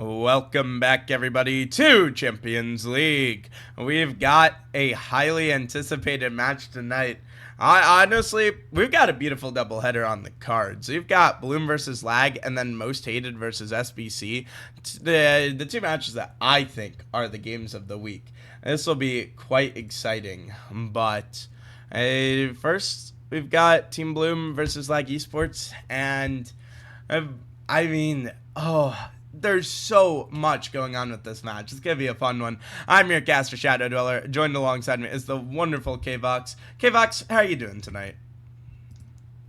Welcome back, everybody, to Champions League. We've got a highly anticipated match tonight. Honestly, we've got a beautiful doubleheader on the cards. We've got Bloom versus Lag and then Most Hated versus SBC. The two matches that I think are the games of the week. This will be quite exciting. But first, we've got Team Bloom versus Lag Esports. And there's so much going on with this match. It's going to be a fun one. I'm your caster, Shadow Dweller. Joined alongside me is the wonderful K-Vox. K-Vox, how are you doing tonight?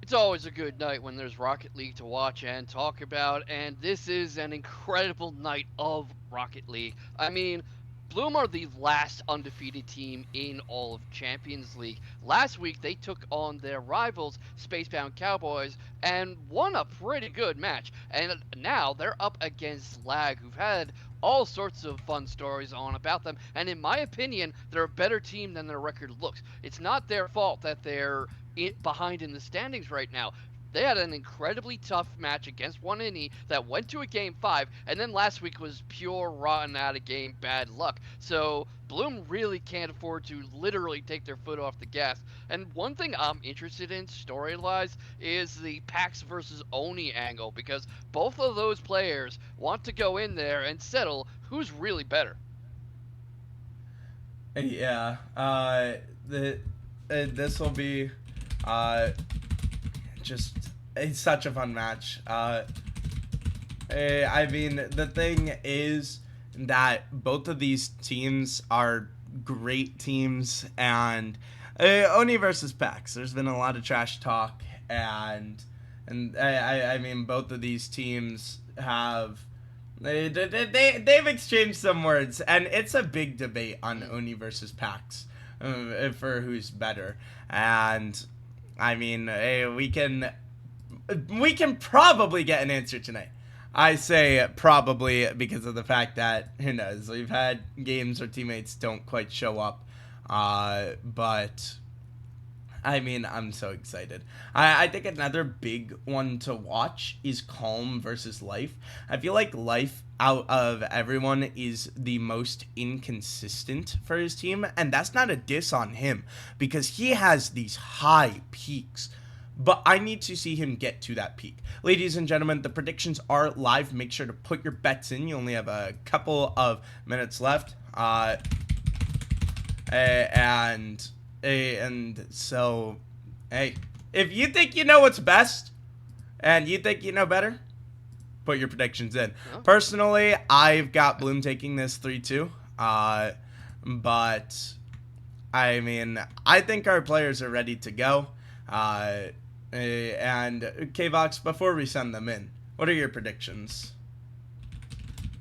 It's always a good night when there's Rocket League to watch and talk about, and this is an incredible night of Rocket League. I mean, Bloom are the last undefeated team in all of Champions League. Last week, they took on their rivals, Spacebound Cowboys, and won a pretty good match. And now they're up against Lag, who've had all sorts of fun stories on about them. And in my opinion, they're a better team than their record looks. It's not their fault that they're behind in the standings right now. They had an incredibly tough match against one innie that went to a game 5, and then last week was pure rotten out of game bad luck. So Bloom really can't afford to literally take their foot off the gas. And one thing I'm interested in story-wise is the Pax versus Oni angle, because both of those players want to go in there and settle who's really better. Yeah, this will be just it's such a fun match. I mean, the thing is that both of these teams are great teams, and Oni versus Pax, there's been a lot of trash talk, and I mean, both of these teams have they've exchanged some words, and it's a big debate on Oni versus Pax for who's better. And I mean, we can probably get an answer tonight. I say probably because of the fact that, who knows, we've had games where teammates don't quite show up. But I mean, I'm so excited. I think another big one to watch is Calm versus Life. I feel like Life, out of everyone, is the most inconsistent for his team, and that's not a diss on him, because he has these high peaks. But I need to see him get to that peak. Ladies and gentlemen, the predictions are live. Make sure to put your bets in. You only have a couple of minutes left. And so, hey, if you think you know what's best and you think you know better, put your predictions in. Huh? Personally, I've got Bloom taking this 3-2. But I mean, I think our players are ready to go. And K-Vox, before we send them in, what are your predictions?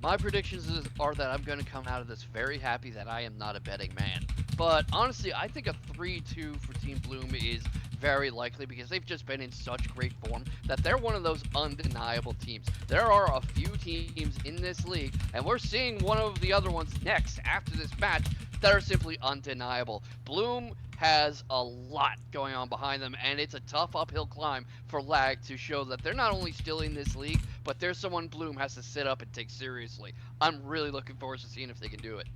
My predictions are that I'm going to come out of this very happy that I am not a betting man. But honestly, I think a 3-2 for Team Bloom is very likely because they've just been in such great form that they're one of those undeniable teams. There are a few teams in this league, and we're seeing one of the other ones next after this match that are simply undeniable. Bloom has a lot going on behind them, and it's a tough uphill climb for Lag to show that they're not only still in this league, but they're someone Bloom has to sit up and take seriously. I'm really looking forward to seeing if they can do it.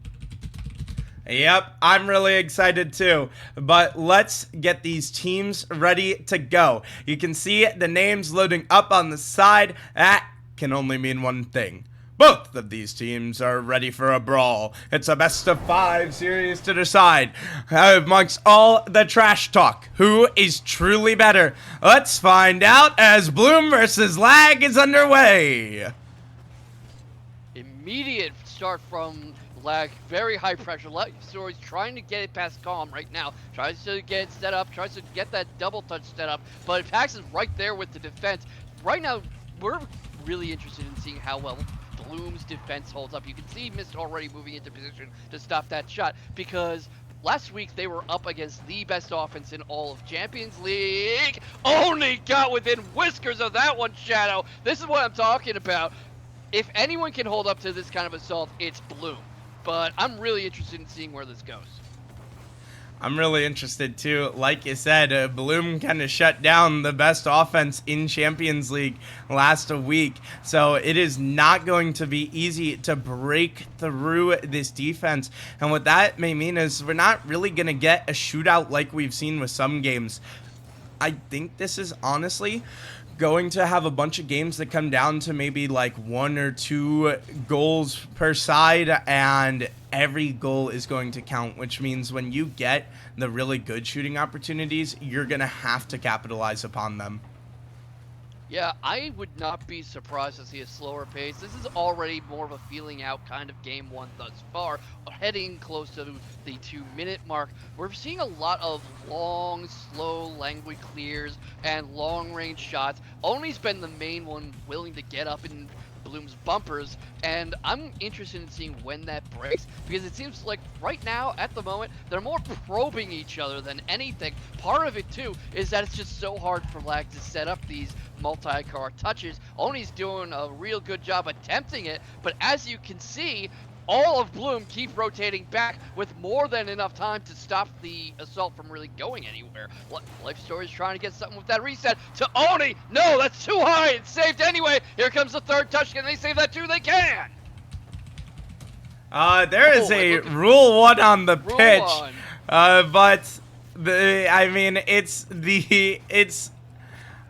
Yep, I'm really excited too. But let's get these teams ready to go. You can see the names loading up on the side. That can only mean one thing. Both of these teams are ready for a brawl. It's a best-of-5 series to decide. Amongst all the trash talk, who is truly better? Let's find out as Bloom versus Lag is underway. Immediate start from Lag, very high pressure. So he's trying to get it past Calm right now. Tries to get it set up, tries to get that double touch set up, but Pax is right there with the defense. Right now, we're really interested in seeing how well Bloom's defense holds up. You can see Mist already moving into position to stop that shot because last week they were up against the best offense in all of Champions League. Only got within whiskers of that one, Shadow. This is what I'm talking about. If anyone can hold up to this kind of assault, it's Bloom. But I'm really interested in seeing where this goes. I'm really interested too. Like you said, Bloom kind of shut down the best offense in Champions League last week. So it is not going to be easy to break through this defense. And what that may mean is we're not really going to get a shootout like we've seen with some games. I think this is honestly going to have a bunch of games that come down to maybe like 1 or 2 goals per side, and every goal is going to count, which means when you get the really good shooting opportunities, you're going to have to capitalize upon them. Yeah, I would not be surprised to see a slower pace. This is already more of a feeling out kind of game one thus far. Heading close to the 2-minute mark, we're seeing a lot of long, slow, languid clears and long-range shots. Oni's been the main one willing to get up in Bloom's bumpers, and I'm interested in seeing when that breaks, because it seems like right now, at the moment, they're more probing each other than anything. Part of it, too, is that it's just so hard for Lag to set up these multi-car touches. Oni's doing a real good job attempting it, but as you can see, all of Bloom keep rotating back with more than enough time to stop the assault from really going anywhere. Life Story is trying to get something with that reset to Oni. No, that's too high. It's saved anyway. Here comes the third touch. Can they save that too? They can. There is a rule 1 on the pitch, but it's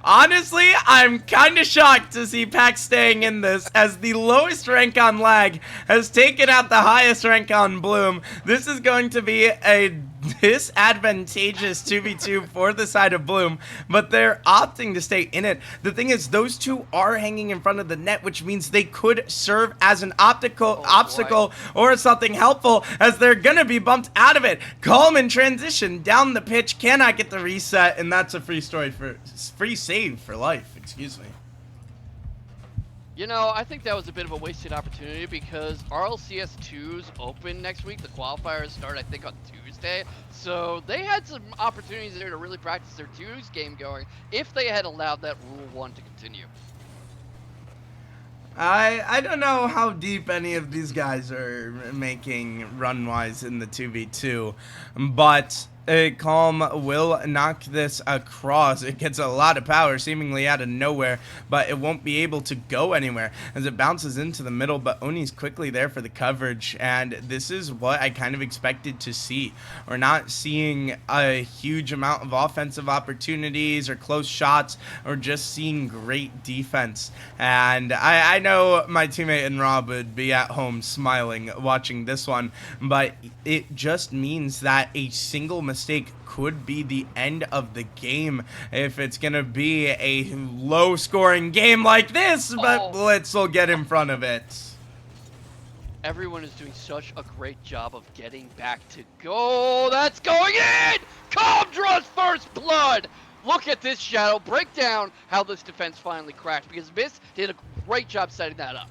honestly, I'm kind of shocked to see Pax staying in this, as the lowest rank on Lag has taken out the highest rank on Bloom. This is going to be a disadvantageous 2v2 for the side of Bloom, but they're opting to stay in it. The thing is, those two are hanging in front of the net, which means they could serve as an obstacle or something helpful, as they're gonna be bumped out of it. Calm in transition down the pitch, cannot get the reset, and that's a free save for life, excuse me. You know, I think that was a bit of a wasted opportunity, because RLCS 2's open next week. The qualifiers start, I think, on Tuesday. So they had some opportunities there to really practice their 2's game going if they had allowed that Rule 1 to continue. I don't know how deep any of these guys are making run-wise in the 2v2, but Calm will knock this across. It gets a lot of power seemingly out of nowhere, but it won't be able to go anywhere as it bounces into the middle, but Oni's quickly there for the coverage, and this is what I kind of expected to see. We're not seeing a huge amount of offensive opportunities or close shots, or just seeing great defense, and I know my teammate and Rob would be at home smiling watching this one, but it just means that a single mistake could be the end of the game if it's gonna be a low scoring game like this, but Blitz will get in front of it. Everyone is doing such a great job of getting back to goal. That's going in! Calm draws first blood! Look at this, Shadow. Break down how this defense finally cracked, because Miss did a great job setting that up.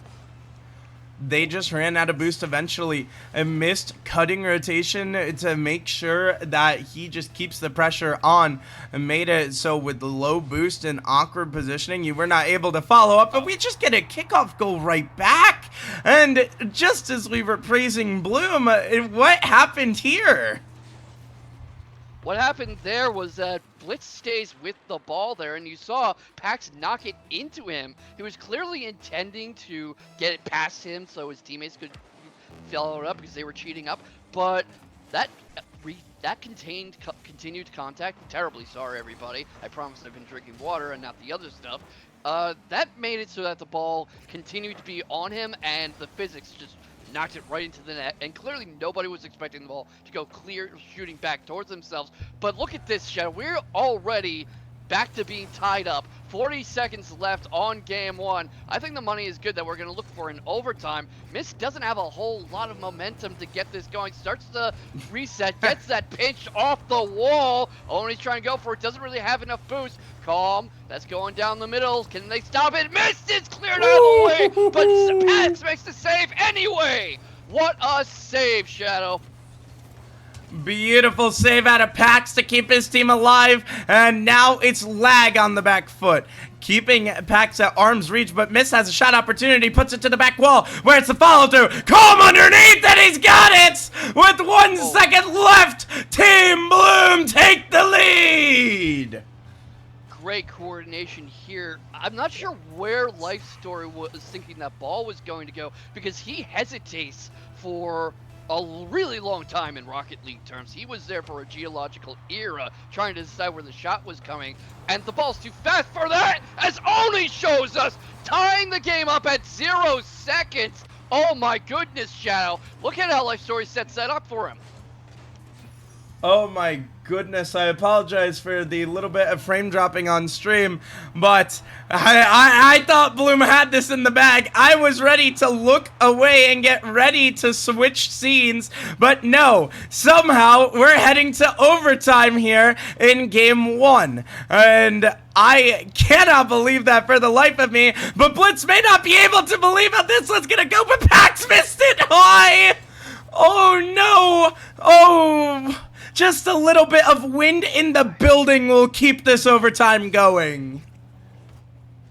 They just ran out of boost eventually and missed cutting rotation to make sure that he just keeps the pressure on, and made it so with the low boost and awkward positioning, you were not able to follow up, but we just get a kickoff goal right back. And just as we were praising Bloom, what happened here? What happened there was that Blitz stays with the ball there, and you saw Pax knock it into him. He was clearly intending to get it past him so his teammates could follow it up because they were cheating up, but that continued contact. Terribly sorry, everybody. I promise I've been drinking water and not the other stuff. That made it so that the ball continued to be on him, and the physics just knocked it right into the net, and clearly nobody was expecting the ball to go clear, shooting back towards themselves. But look at this, Shadow. We're already back to being tied up. 40 seconds left on game one. I think the money is good that we're going to look for in overtime. Miss doesn't have a whole lot of momentum to get this going. Starts the reset, gets that pinch off the wall. Oni's trying to go for it, doesn't really have enough boost. Calm, that's going down the middle. Can they stop it? Mist is cleared out of the way, but Pax makes the save anyway. What a save, Shadow. Beautiful save out of Pax to keep his team alive, and now it's Lag on the back foot, keeping Pax at arm's reach, but Miss has a shot opportunity, puts it to the back wall, where it's the follow-through. Calm underneath, and he's got it! With 1 second left, Team great coordination here. I'm not sure where Life Story was thinking that ball was going to go, because he hesitates for a really long time in Rocket League terms. He was there for a geological era trying to decide where the shot was coming, and the ball's too fast for that, as Oni shows us, tying the game up at 0 seconds. Oh my goodness, Shadow. Look at how Life Story sets that up for him. Oh my goodness, I apologize for the little bit of frame dropping on stream, but I thought Bloom had this in the bag. I was ready to look away and get ready to switch scenes, but no, somehow we're heading to overtime here in game 1, and I cannot believe that for the life of me, but Blitz may not be able to believe how this one's gonna go, but Pax missed it high! Oh no! Oh... Just a little bit of wind in the building will keep this overtime going.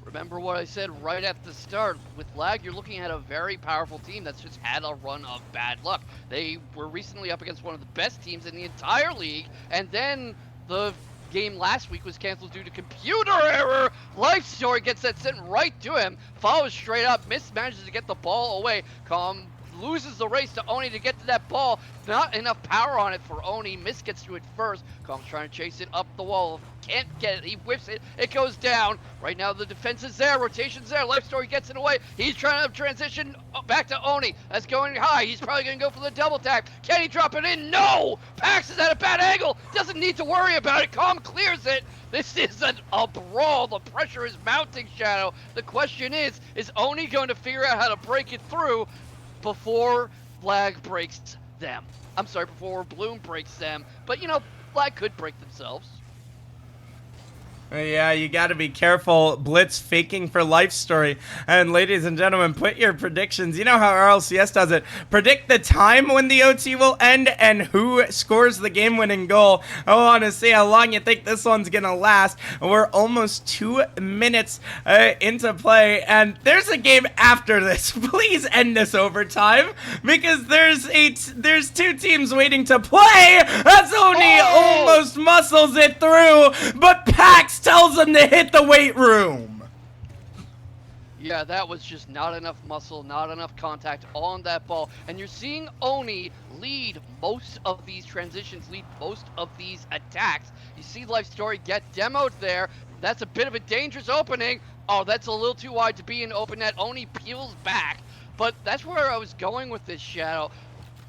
Remember what I said right at the start. With lag, you're looking at a very powerful team that's just had a run of bad luck. They were recently up against one of the best teams in the entire league, and then the game last week was canceled due to computer error. Life Story gets that sent right to him, follows straight up, manages to get the ball away. Calm loses the race to Oni to get to that ball. Not enough power on it for Oni. Miss gets to it first. Calm's trying to chase it up the wall. Can't get it. He whips it. It goes down. Right now the defense is there. Rotation's there. Life Story gets it away. He's trying to transition back to Oni. That's going high. He's probably going to go for the double tap. Can he drop it in? No! Pax is at a bad angle. Doesn't need to worry about it. Calm clears it. This isn't a brawl. The pressure is mounting, Shadow. The question is Oni going to figure out how to break it through before Flag breaks them? I'm sorry, before Bloom breaks them. But, you know, Flag could break themselves. Yeah, you gotta be careful. Blitz faking for Life Story. And ladies and gentlemen, put your predictions. You know how RLCS does it. Predict the time when the OT will end and who scores the game-winning goal. I want to see how long you think this one's gonna last. We're almost 2 minutes into play, and there's a game after this. Please end this overtime, because there's 2 teams waiting to play. That's Oni almost muscles it through, but Pax tells him to hit the weight room. Yeah, that was just not enough muscle, not enough contact on that ball. And you're seeing Oni lead most of these transitions, lead most of these attacks. You see Life Story get demoed there. That's a bit of a dangerous opening. Oh, that's a little too wide to be an open net. Oni peels back. But that's where I was going with this, Shadow.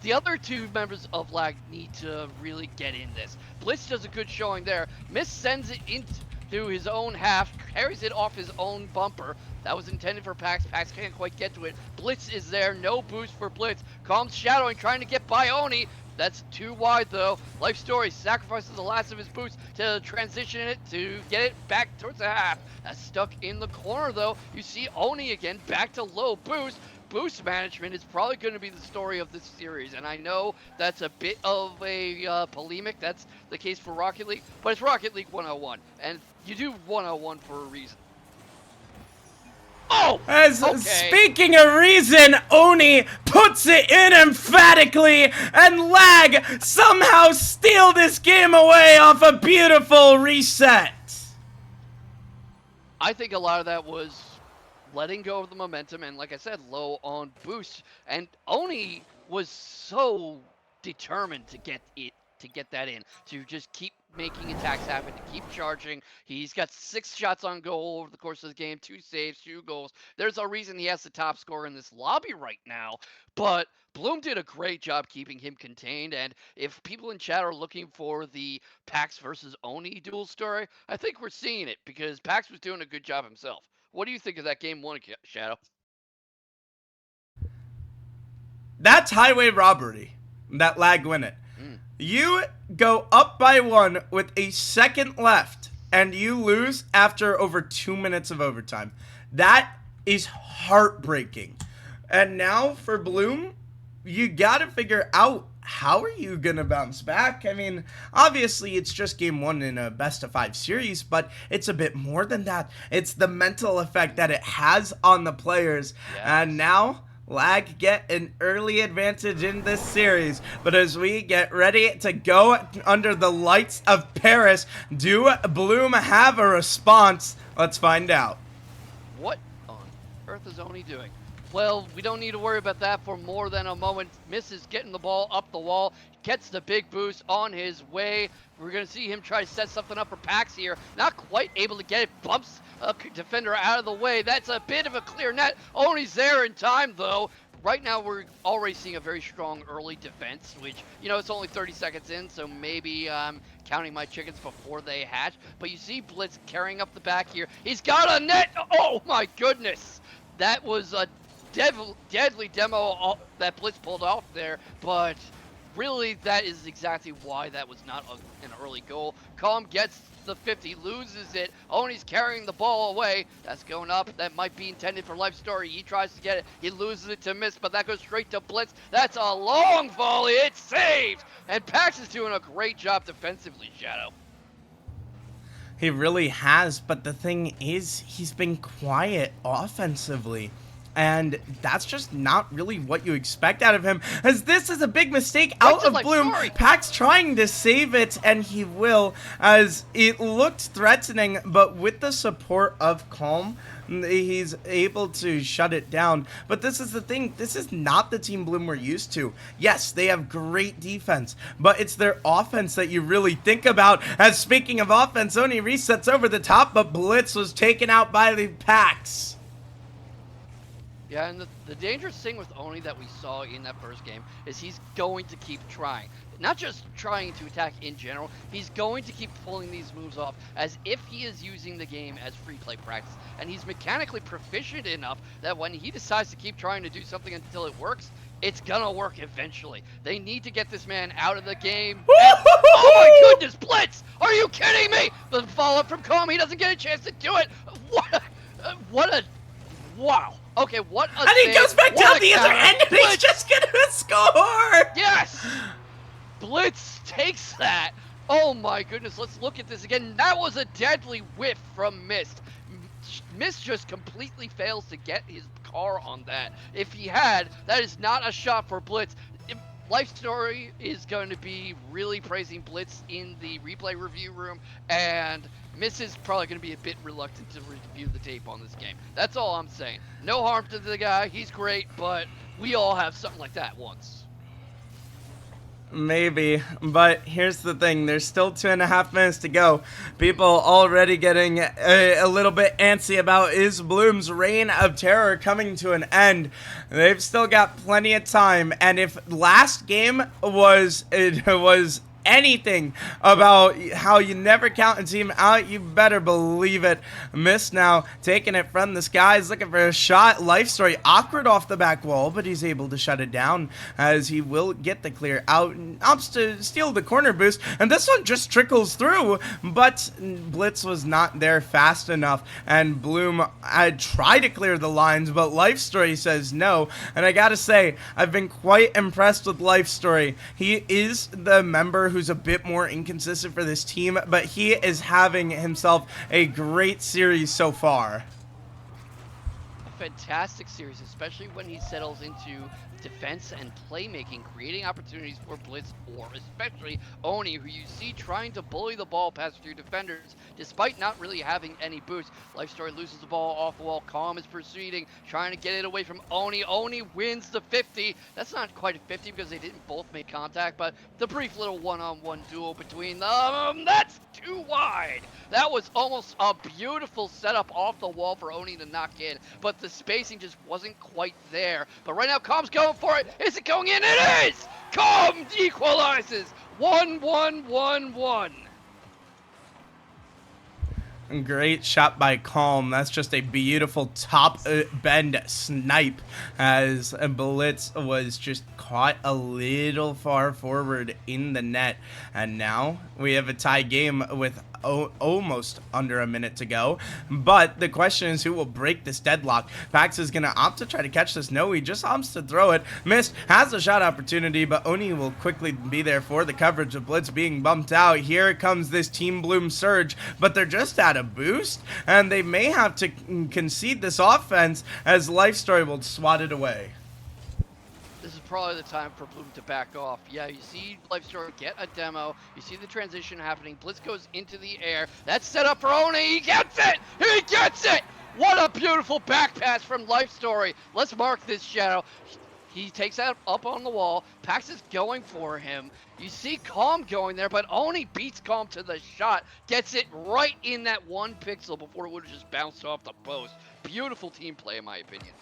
The other 2 members of Lag need to really get in this. Blitz does a good showing there. Miss sends it into his own half, carries it off his own bumper. That was intended for Pax. Pax can't quite get to it. Blitz is there, no boost for Blitz. Calm's shadowing, trying to get by Oni. That's too wide though. Life Story sacrifices the last of his boost to transition it to get it back towards the half. That's stuck in the corner though. You see Oni again, back to low boost. Boost management is probably going to be the story of this series, and I know that's a bit of a polemic. That's the case for Rocket League, but it's Rocket League 101, and you do 101 for a reason. Oh! Okay. Speaking of reason, Oni puts it in emphatically, and Lag somehow steal this game away off a beautiful reset. I think a lot of that was letting go of the momentum, and like I said, low on boost. And Oni was so determined to get that in, to just keep making attacks happen, to keep charging. He's got 6 shots on goal over the course of the game, 2 saves, 2 goals. There's a reason he has the top score in this lobby right now, but Bloom did a great job keeping him contained, and if people in chat are looking for the Pax versus Oni duel story, I think we're seeing it, because Pax was doing a good job himself. What do you think of that game 1, Shadow? That's highway robbery. That Lag win it. You go up by 1 with a second left, and you lose after over 2 minutes of overtime. That is heartbreaking. And now for Bloom, you gotta figure out, how are you gonna bounce back? I mean, obviously it's just game 1 in a best-of-5 series, but it's a bit more than that. It's the mental effect that it has on the players. Yes. And now Lag get an early advantage in this series, but as we get ready to go under the lights of Paris, do Bloom have a response? Let's find out. What on earth is Oni doing? Well, we don't need to worry about that for more than a moment. Misses getting the ball up the wall, gets the big boost on his way. We're going to see him try to set something up for Pax here. Not quite able to get it, bumps a defender out of the way. That's a bit of a clear net. Oni's there in time, though. Right now, we're already seeing a very strong early defense, which, you know, it's only 30 seconds in, so maybe counting my chickens before they hatch. But you see Blitz carrying up the back here. He's got a net! Oh, my goodness! That was a deadly demo that Blitz pulled off there, but really, that is exactly why that was not an early goal. Calm gets the 50, loses it. Oni's carrying the ball away. That's going up. That might be intended for Life Story. He tries to get it. He loses it to Miss, but that goes straight to Blitz. That's a long volley. It's saved. And Pax is doing a great job defensively, Shadow. He really has, but the thing is, he's been quiet offensively. And that's just not really what you expect out of him, as this is a big mistake out of Bloom. Pax trying to save it, and he will, as it looked threatening, but with the support of Calm, he's able to shut it down. But this is the thing, this is not the Team Bloom we're used to. Yes, they have great defense, but it's their offense that you really think about. As speaking of offense, Oni resets over the top, but Blitz was taken out by the Pax. Yeah, and the dangerous thing with Oni that we saw in that first game is he's going to keep trying. Not just trying to attack in general, he's going to keep pulling these moves off as if he is using the game as free play practice. And he's mechanically proficient enough that when he decides to keep trying to do something until it works, it's gonna work eventually. They need to get this man out of the game. And, oh my goodness, Blitz! Are you kidding me? The follow-up from Calm, he doesn't get a chance to do it. What a wow. Okay, what a And he goes back down the other end and he's just gonna score! Yes! Blitz takes that. Oh my goodness, let's look at this again. That was a deadly whiff from Mist. Mist just completely fails to get his car on that. If he had, that is not a shot for Blitz. Life Story is going to be really praising Blitz in the replay review room, and Miss is probably going to be a bit reluctant to review the tape on this game. That's all I'm saying. No harm to the guy, he's great, but we all have something like that once. Maybe, but here's the thing, there's still 2.5 minutes to go. People already getting a little bit antsy about is Bloom's reign of terror coming to an end. They've still got plenty of time, and if last game was anything about how you never count a team out, you better believe it. Miss now taking it from the skies, looking for a shot. Life Story awkward off the back wall, but he's able to shut it down as he will get the clear out and opts to steal the corner boost, and this one just trickles through, but Blitz was not there fast enough, and Bloom had tried to clear the lines, but Life Story says no. And I gotta say, I've been quite impressed with Life Story. He is the member who's a bit more inconsistent for this team, but he is having himself a great series so far. A fantastic series, especially when he settles into defense and playmaking, creating opportunities for Blitz, or especially Oni, who you see trying to bully the ball past through defenders despite not really having any boost. Life Story loses the ball off the wall. Calm is proceeding, trying to get it away from Oni. Oni wins the 50. That's not quite a 50 because they didn't both make contact, but the brief little one-on-one duel between them, that's too wide. That was almost a beautiful setup off the wall for Oni to knock in, but the spacing just wasn't quite there. But right now, Calm's going for it. Is it going in? It is! Calm equalizes. 1-1-1-1. Great shot by Calm. That's just a beautiful top bend snipe as Blitz was just caught a little far forward in the net. And now we have a tie game with almost under a minute to go, but the question is who will break this deadlock. Pax is gonna opt to try to catch this. No, he just opts to throw it. Missed, has a shot opportunity, but Oni will quickly be there for the coverage of Blitz being bumped out. Here comes this Team Bloom surge, but they're just out of boost, and they may have to concede this offense as Life Story will swat it away. this is probably the time for Bloom to back off. Yeah, you see Life Story get a demo. You see the transition happening. Blitz goes into the air. That's set up for Oni. He gets it! He gets it! What a beautiful back pass from Life Story. Let's mark this, Shadow. He takes that up on the wall. Pax is going for him. You see Calm going there, but Oni beats Calm to the shot. Gets it right in that 1 pixel before it would have just bounced off the post. Beautiful team play, in my opinion.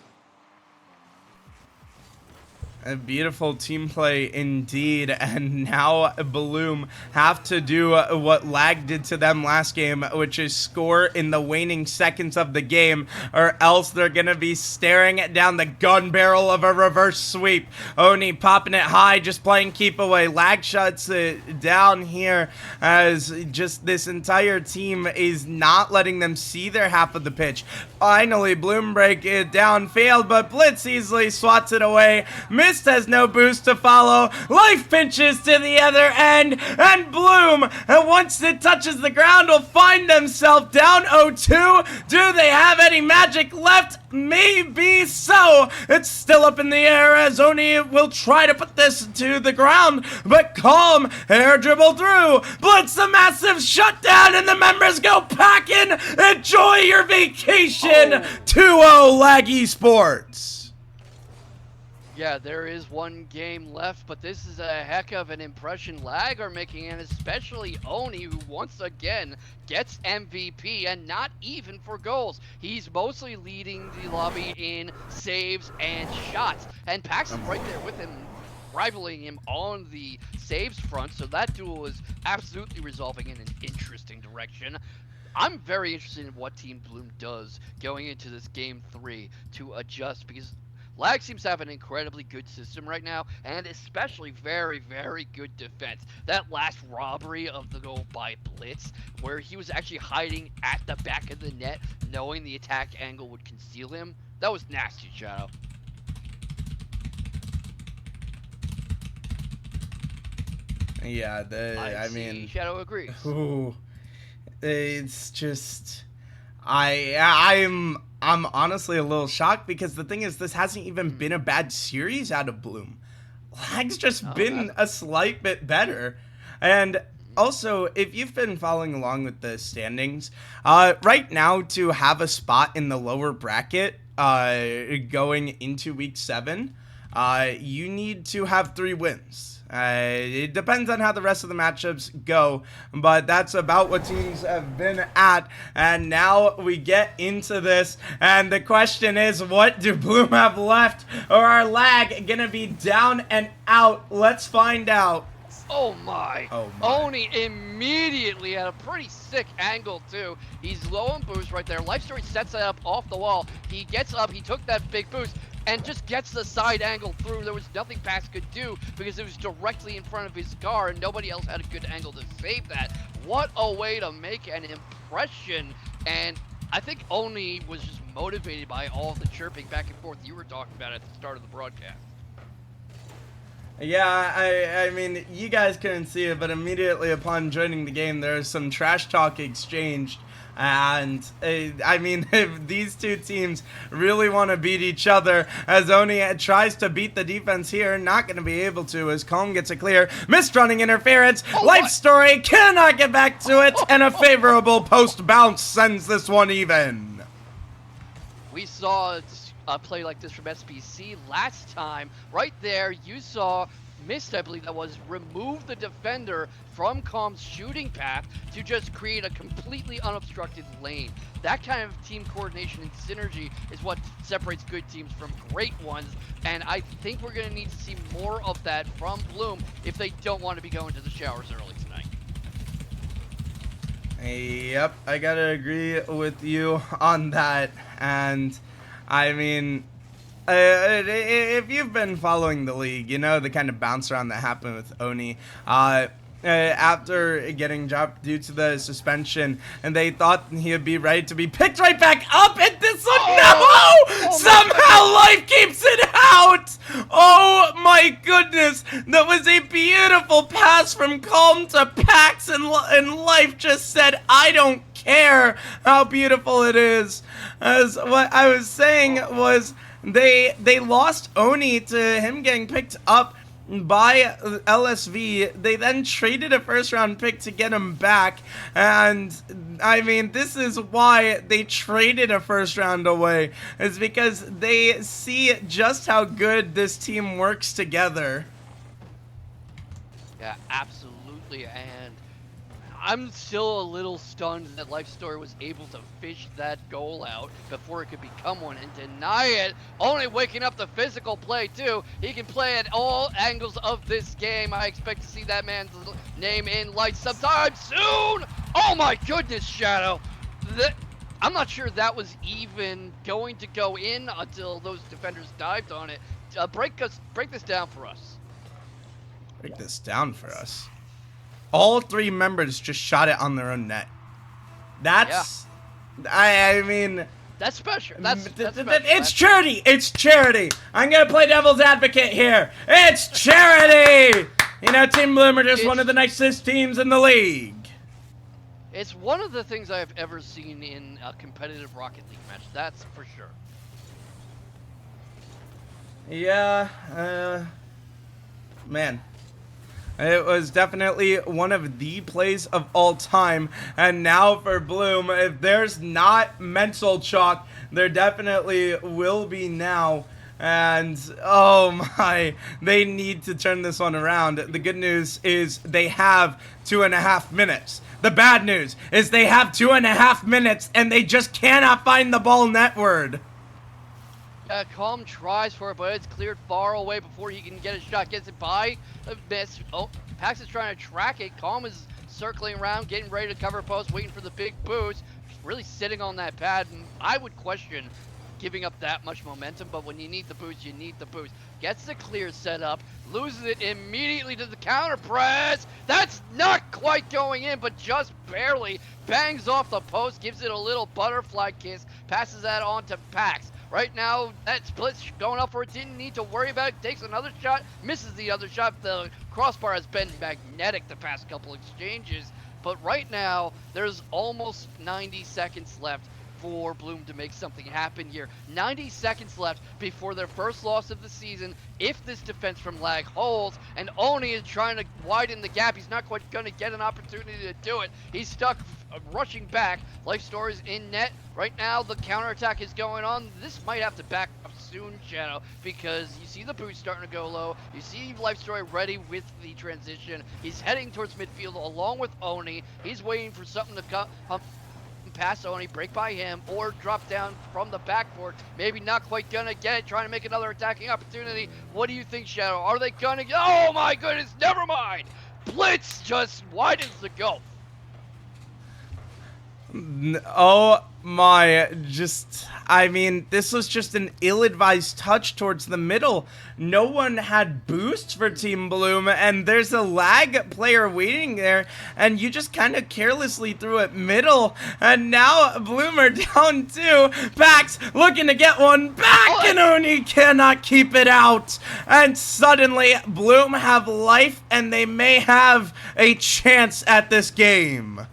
A beautiful team play indeed, and now Bloom have to do what Lag did to them last game, which is score in the waning seconds of the game, or else they're gonna be staring down the gun barrel of a reverse sweep. Oni popping it high, just playing keep away. Lag shuts it down here as just this entire team is not letting them see their half of the pitch. Finally, Bloom break it down, failed, but Blitz easily swats it away. Mist has no boost to follow. Life pinches to the other end, and Bloom, once it touches the ground, will find themselves down 0-2. Do they have any magic left? Maybe so. It's still up in the air as Oni will try to put this to the ground, but Calm air dribble through. Blitz a massive shutdown, and the members go packing. Enjoy your vacation. 2-0 Lag Esports. Yeah, there is 1 game left, but this is a heck of an impression Lag are making, and especially Oni, who once again gets MVP, and not even for goals. He's mostly leading the lobby in saves and shots, and Pax is right there with him, rivaling him on the saves front, so that duel is absolutely resolving in an interesting direction. I'm very interested in what Team Bloom does going into this game 3 to adjust, because Lag seems to have an incredibly good system right now, and especially very, very good defense. That last robbery of the goal by Blitz, where he was actually hiding at the back of the net, knowing the attack angle would conceal him, that was nasty, Shadow. Yeah, I mean, Shadow agrees. Ooh, it's just, I'm honestly a little shocked, because the thing is, this hasn't even been a bad series out of Bloom. Lag's just been a slight bit better. And also, if you've been following along with the standings, right now, to have a spot in the lower bracket going into week 7, you need to have 3 wins. It depends on how the rest of the matchups go, but that's about what teams have been at. And now we get into this, and the question is, what do Bloom have left, or are Lag gonna be down and out? Let's find out. Oh my. Oni immediately had a pretty sick angle too. He's low on boost right there. Life Story sets it up off the wall. He gets up, he took that big boost, and just gets the side angle through. There was nothing Pax could do because it was directly in front of his car, and nobody else had a good angle to save that. What a way to make an impression. And I think Oni was just motivated by all the chirping back and forth you were talking about at the start of the broadcast. Yeah, I mean, you guys couldn't see it, but immediately upon joining the game, there was some trash talk exchanged. And, I mean, if these two teams really want to beat each other, as Oni tries to beat the defense here, not going to be able to, as Calm gets a clear. Missed running interference. Life Story cannot get back to it, and a favorable post bounce sends this one even. We saw a play like this from SPC last time. Right there, you saw Mist, I believe that was, remove the defender from Calm's shooting path to just create a completely unobstructed lane. That kind of team coordination and synergy is what separates good teams from great ones, and I think we're going to need to see more of that from Bloom if they don't want to be going to the showers early tonight. Yep, I gotta agree with you on that. And I mean, if you've been following the league, you know the kind of bounce around that happened with Oni. After getting dropped due to the suspension, and they thought he'd be ready to be picked right back up, and this one, no! Somehow Life keeps it out! Oh my goodness! That was a beautiful pass from Calm to Pax, and Life just said, I don't care how beautiful it is. As what I was saying was, They lost Oni to him getting picked up by LSV. They then traded a first round pick to get him back, and I mean, this is why they traded a first round away, is because they see just how good this team works together. Yeah, absolutely, and I'm still a little stunned that Life Story was able to fish that goal out before it could become one and deny it. Only waking up the physical play, too. He can play at all angles of this game. I expect to see that man's name in lights sometime soon. Oh, my goodness, Shadow. I'm not sure that was even going to go in until those defenders dived on it. Break this down for us. Break this down for us. All three members just shot it on their own net. That's, yeah. I mean, that's special. That's special. It's charity. It's charity. I'm gonna play devil's advocate here. It's charity. You know, Team Bloom are just one of the nicest teams in the league. It's one of the things I have ever seen in a competitive Rocket League match. That's for sure. Yeah. Man. It was definitely one of the plays of all time. And now for Bloom, if there's not mental chalk, there definitely will be now. And, oh my, they need to turn this one around. The good news is they have 2.5 minutes. The bad news is they have 2.5 minutes and they just cannot find the ball netward. Calm tries for it, but it's cleared far away before he can get a shot. Gets it by a miss. Oh, Pax is trying to track it. Calm is circling around, getting ready to cover post, waiting for the big boost. Really sitting on that pad, and I would question giving up that much momentum, but when you need the boost, you need the boost. Gets the clear set up, loses it immediately to the counter press. That's not quite going in, but just barely. Bangs off the post, gives it a little butterfly kiss, passes that on to Pax. Right now, that split's going up for it. Didn't need to worry about it. Takes another shot, misses the other shot. The crossbar has been magnetic the past couple exchanges. But right now, there's almost 90 seconds left for Bloom to make something happen here. 90 seconds left before their first loss of the season. If this defense from lag holds, and Oni is trying to widen the gap, he's not quite going to get an opportunity to do it. He's stuck rushing back. Life Story's in net. Right now, the counterattack is going on. This might have to back up soon, Shadow, because you see the boost starting to go low. You see Life Story ready with the transition. He's heading towards midfield along with Oni. He's waiting for something to come pass Oni, break by him, or drop down from the backboard. Maybe not quite gonna get it, trying to make another attacking opportunity. What do you think, Shadow? Are they gonna get... Oh my goodness, never mind! Blitz just widens the gulf. Oh my, I mean, this was just an ill-advised touch towards the middle. No one had boosts for Team Bloom, and there's a lag player waiting there, and you just kind of carelessly threw it middle, and now Bloom are down 2. Pax looking to get one back, and Oni cannot keep it out. And suddenly, Bloom have life, and they may have a chance at this game.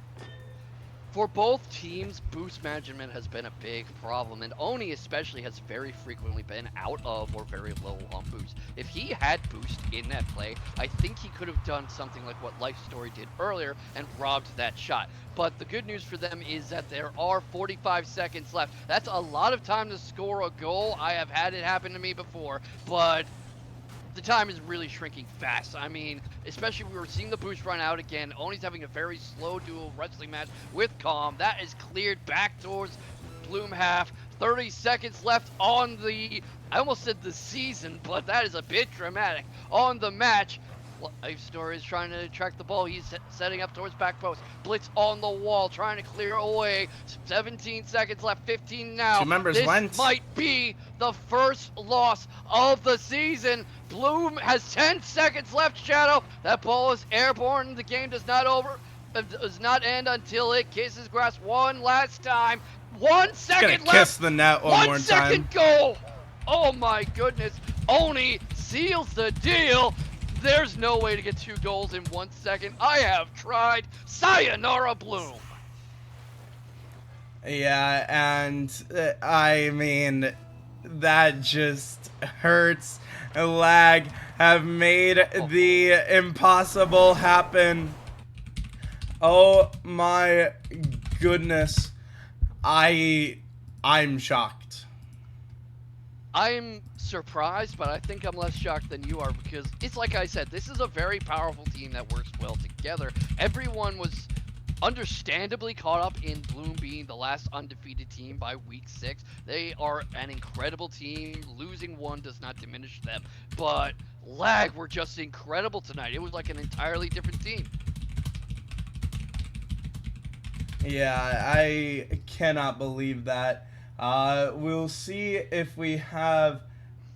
For both teams, boost management has been a big problem, and Oni especially has very frequently been out of or very low on boost. If he had boost in that play, I think he could have done something like what Life Story did earlier and robbed that shot. But the good news for them is that there are 45 seconds left. That's a lot of time to score a goal. I have had it happen to me before, but the time is really shrinking fast. I mean, especially we were seeing the boost run out again. Oni's having a very slow dual wrestling match with Calm. That is cleared back towards Bloom half. 30 seconds left on the, I almost said the season, but that is a bit dramatic, on the match. Life Story is trying to track the ball. He's setting up towards back post. Blitz on the wall, trying to clear away. 17 seconds left, 15 now. 2 members this went. might be the first loss of the season. Bloom has 10 seconds left, Shadow. That ball is airborne. The game does not end until it kisses grass one last time. 1 second left. Kiss the net one more 1 second time. goal. Oh my goodness. Oni seals the deal. There's no way to get 2 goals in 1 second. I have tried. Sayonara, Bloom. Yeah, and I mean, that just hurts. Lag have made the impossible happen. Oh my goodness. I'm shocked. I'm surprised, but I think I'm less shocked than you are because it's like I said, this is a very powerful team that works well together. Everyone was understandably caught up in Bloom being the last undefeated team by week 6. They are an incredible team. Losing one does not diminish them, but Lag were just incredible tonight. It was like an entirely different team. Yeah, I cannot believe that. We'll see if we have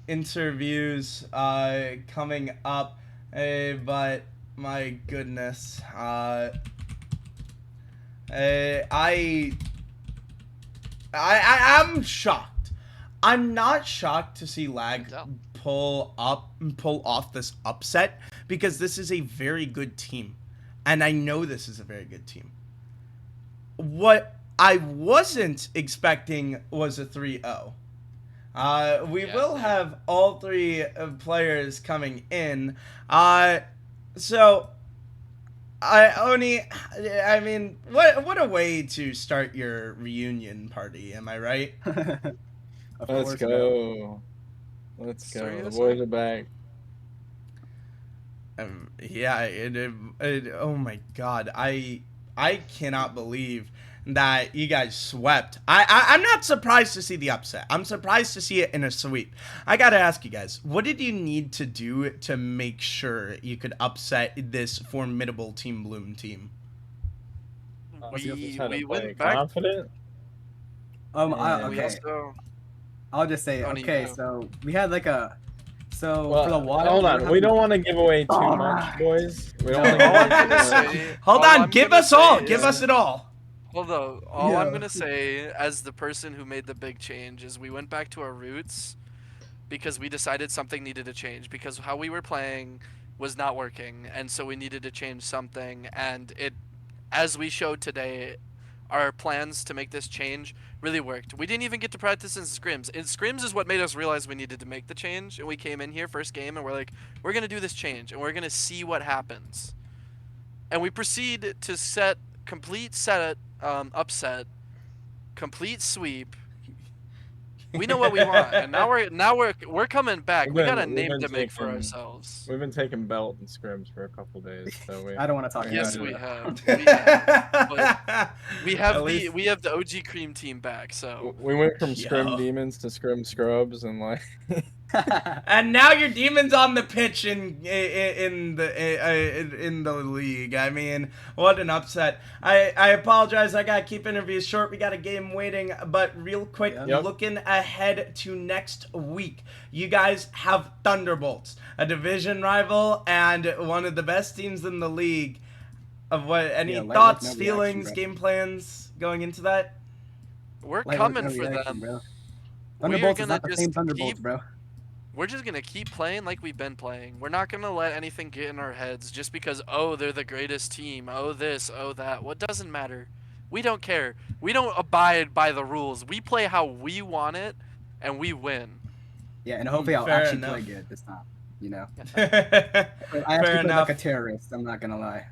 interviews coming up, but my goodness, I I'm shocked. I'm not shocked to see I can Lag tell. pull off this upset because this is a very good team, and I know this is a very good team. What I wasn't expecting was a 3-0. We Yeah, will same. have all three players coming in. Uh, so Oni, I mean, what a way to start your reunion party, am I right? Of Let's course, bro. go. Let's go. The Seriously? boys are back. Yeah, oh my god, I cannot believe that you guys swept. I'm not surprised to see the upset. I'm surprised to see it in a sweep. I gotta ask you guys, what did you need to do to make sure you could upset this formidable Team Bloom team? Just had to We play went back. confident. And We Okay. also. I'll just say, Oni, okay, go. so we had like a, so for a well, while. hold we on. were We having- don't want to give away too much, Alright. boys. We don't No, want to All I'm give away gonna too much. say. Hold all on, I'm give gonna us all. say Give is- us it all. Although, all I'm Yeah. gonna say, as the person who made the big change, is we went back to our roots because we decided something needed to change because how we were playing was not working, and so we needed to change something. And it, as we showed today, our plans to make this change really worked. We didn't even get to practice in scrims. And scrims is what made us realize we needed to make the change. And we came in here first game and we're like, we're gonna do this change and we're gonna see what happens. And we proceed to set complete set upset, complete sweep. We know what we want, and now we're coming back. We got a We've name been to make for taking- ourselves. We've been taking belt and scrims for a couple days, so we. I don't want to talk about Yes, it. we bro. have. We have. But we have At least- we have the OG cream team back. So We went from Yo. scrim demons to scrim scrubs, and like. And now your demons on the pitch in the league. I mean, what an upset! I apologize. I gotta keep interviews short. We got a game waiting, but real quick, Yep. looking ahead to next week, you guys have Thunderbolts, a division rival and one of the best teams in the league. Of what? Any Yeah, light work, thoughts, no reaction, feelings, bro. game plans going into that? we're Light work, coming no for reaction, them. bro. We are Thunderbolts is gonna not the just same Thunderbolts, keep. bro. We're just gonna keep playing like we've been playing. We're not gonna let anything get in our heads just because they're the greatest team. Oh this, oh that. What doesn't matter? We don't care. We don't abide by the rules. We play how we want it, and we win. Yeah, and hopefully I'll Fair actually enough. play good this time. You know, Fair I actually played enough. like a terrorist. I'm not gonna lie.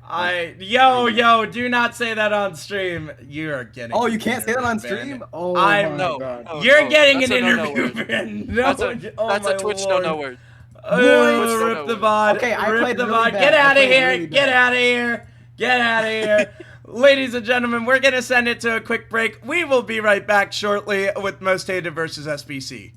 Yo, do not say that on stream. You are getting. Oh, an you can't say that on interview stream? ban. Oh I'm- my No, god. no, You're no, getting that's an a no-no interview word. ban. No, That's a oh that's my a Twitch Lord. no word. Oh, Twitch rip no the word. VOD. Okay, I Rip played the really VOD. bad. Get I out of played here. really Get bad. out of here. Get out of here. Ladies and gentlemen, we're going to send it to a quick break. We will be right back shortly with Most Hated versus SBC.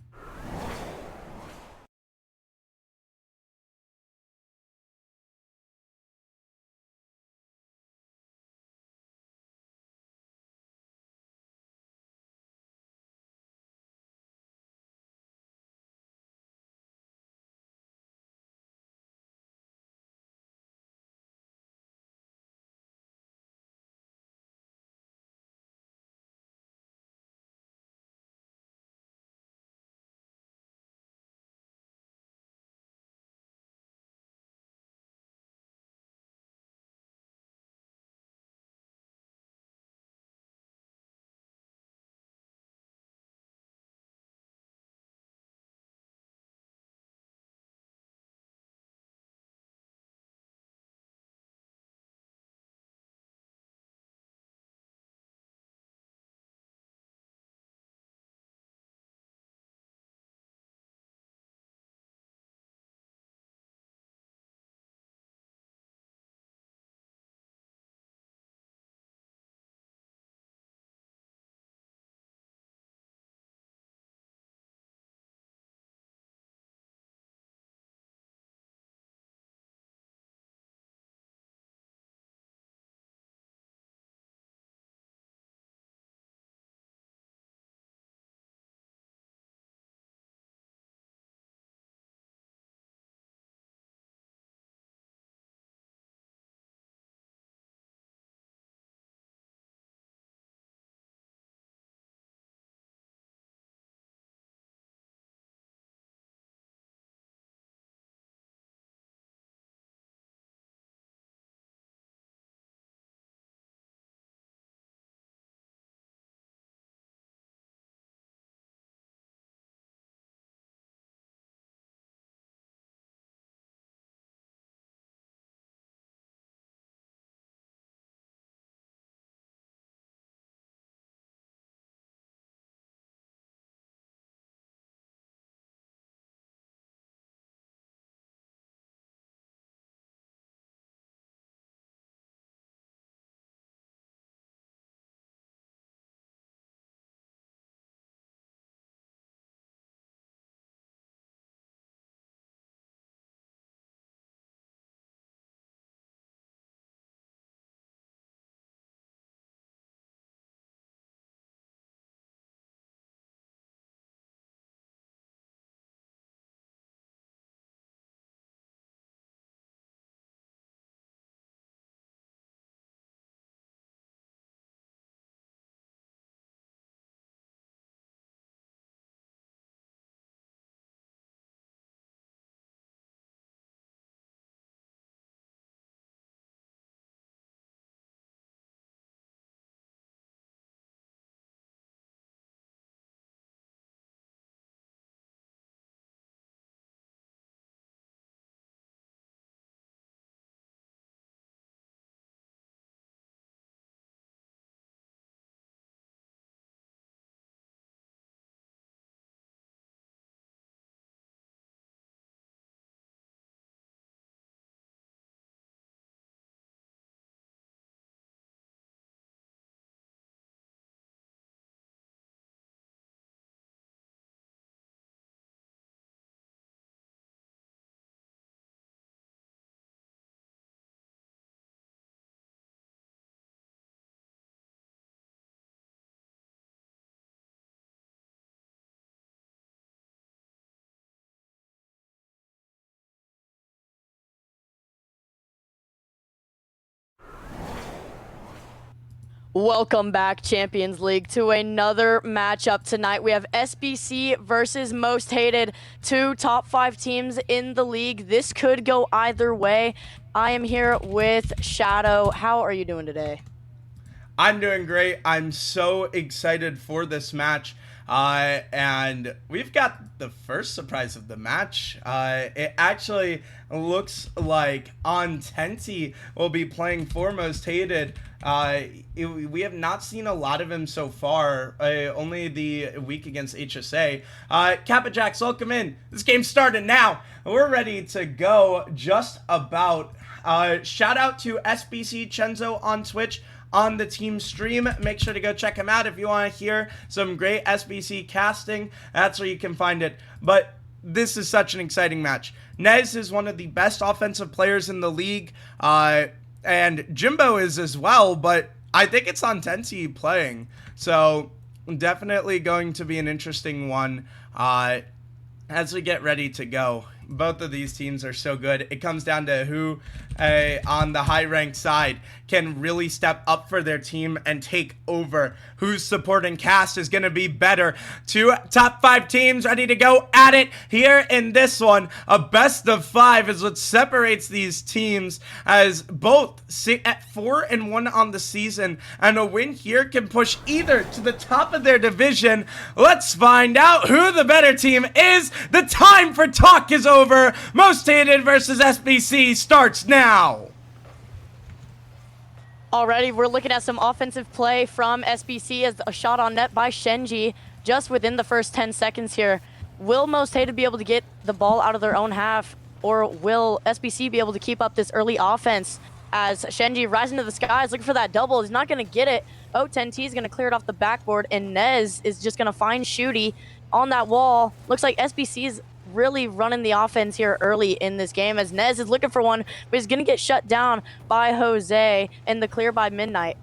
Welcome back, Champions League, to another matchup tonight. We have SBC versus Most Hated, two top 5 teams in the league. This could go either way. I am here with Shadow. How are you doing today? I'm doing great. I'm so excited for this match. And we've got the first surprise of the match. It actually looks like Ontenti will be playing for Most Hated. We have not seen a lot of him so far, only the week against HSA. Kappa Jacks, welcome in. This game's started now. We're ready to go just about. Shout out to SBC Chenzo on Twitch on the team stream. Make sure to go check him out if you want to hear some great SBC casting. That's where you can find it. But this is such an exciting match. Nez is one of the best offensive players in the league, and Jimbo is as well, but I think it's Ontenti playing. So definitely going to be an interesting one as we get ready to go. Both of these teams are so good. It comes down to who on the high-ranked side can really step up for their team and take over. Whose supporting cast is going to be better. Two top 5 teams ready to go at it here in this one. A best of 5 is what separates these teams, as both sit at 4-1 on the season, and a win here can push either to the top of their division. Let's find out who the better team is. The time for talk is over. Most Hated versus SBC starts now. Already, we're looking at some offensive play from SBC as a shot on net by Shenji just within the first 10 seconds here. Will Most Hated be able to get the ball out of their own half, or will SBC be able to keep up this early offense as Shenji rising to the skies looking for that double? He's not going to get it. O10T is going to clear it off the backboard, and Nez is just going to find Shooty on that wall. Looks like SBC is really running the offense here early in this game as Nez is looking for one, but he's going to get shut down by Jose and the clear by Midnight.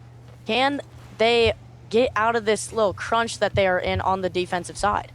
Can they get out of this little crunch that they are in on the defensive side?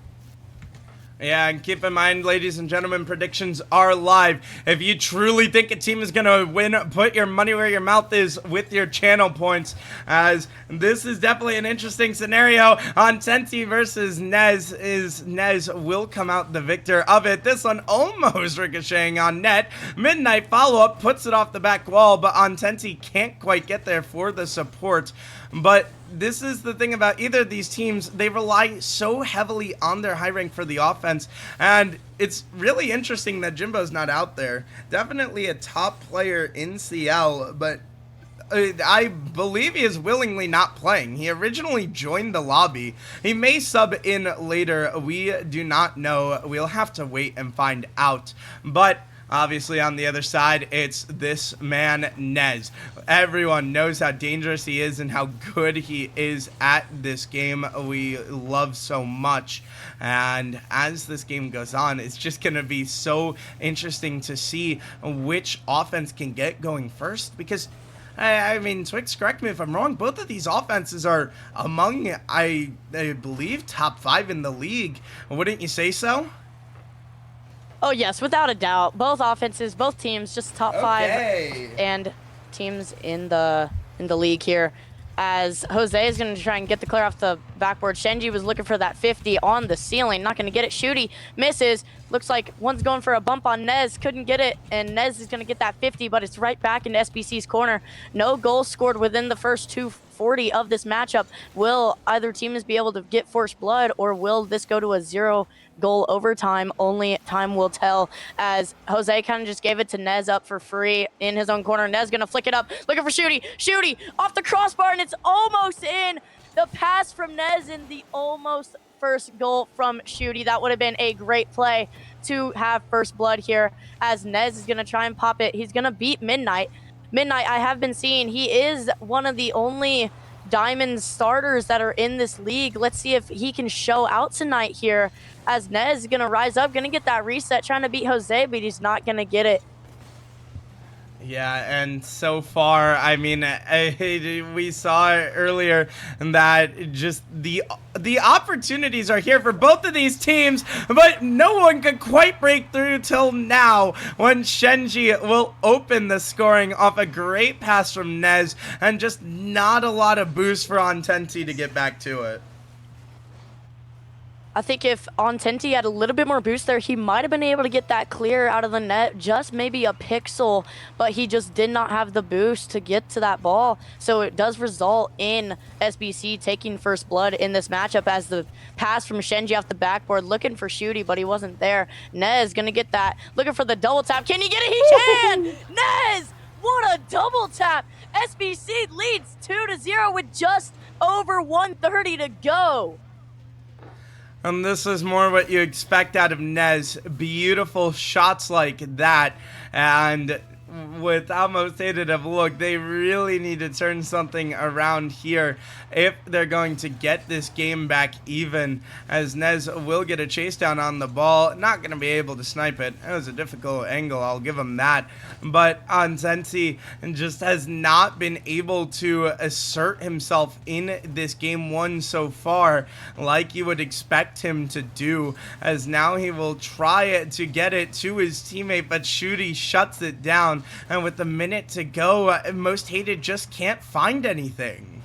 Yeah, and keep in mind, ladies and gentlemen, predictions are live. If you truly think a team is going to win, put your money where your mouth is with your channel points, as this is definitely an interesting scenario. Ontenti versus Nez, Nez will come out the victor of it. This one almost ricocheting on net. Midnight follow-up puts it off the back wall, but Ontenti can't quite get there for the support. But this is the thing about either of these teams. They rely so heavily on their high rank for the offense, and it's really interesting that Jimbo's not out there. Definitely a top player in CL, but I believe he is willingly not playing. He originally joined the lobby. He may sub in later. We do not know. We'll have to wait and find out. But obviously, on the other side, it's this man, Nez. Everyone knows how dangerous he is and how good he is at this game we love so much. And as this game goes on, it's just going to be so interesting to see which offense can get going first, because I mean, Twix, correct me if I'm wrong, both of these offenses are among, I believe, top 5 in the league. Wouldn't you say so? Oh yes, without a doubt. Both offenses, both teams, just top 5 and teams in the league here. As Jose is going to try and get the clear off the backboard. Shenji was looking for that 50 on the ceiling, not going to get it. Shooty misses. Looks like one's going for a bump on Nez, couldn't get it, and Nez is going to get that 50, but it's right back into SBC's corner. No goals scored within the first 2:40 of this matchup. Will either teams be able to get first blood, or will this go to a 0-goal overtime? Only time will tell, as Jose kind of just gave it to Nez up for free in his own corner. Nez gonna flick it up, looking for Shooty. Shooty off the crossbar, and it's almost in. The pass from Nez and the almost first goal from Shooty. That would have been a great play to have first blood here, as Nez is gonna try and pop it. He's gonna beat Midnight. Midnight, I have been seeing, he is one of the only Diamond starters that are in this league. Let's see if he can show out tonight here, as Nez is going to rise up, going to get that reset, trying to beat Jose, but he's not going to get it. Yeah, and so far, I mean, we saw earlier that just the opportunities are here for both of these teams, but no one could quite break through till now when Shenji will open the scoring off a great pass from Nez and just not a lot of boost for Ontenti to get back to it. I think if Ontenti had a little bit more boost there, he might have been able to get that clear out of the net, just maybe a pixel, but he just did not have the boost to get to that ball. So it does result in SBC taking first blood in this matchup as the pass from Shenji off the backboard, looking for Shooty, but he wasn't there. Nez gonna get that, looking for the double tap. Can he get it? He can! Nez! What a double tap! SBC leads 2-0 with just over 1:30 to go. And this is more what you expect out of Nez. Beautiful shots like that. And with how most hated have looked, they really need to turn something around here if they're going to get this game back even, as Nez will get a chase down on the ball. Not going to be able to snipe it. It was a difficult angle, I'll give him that. But Ontenti just has not been able to assert himself in this game one so far like you would expect him to do, as now he will try to get it to his teammate, but Shooty shuts it down. And with a minute to go, most hated just can't find anything.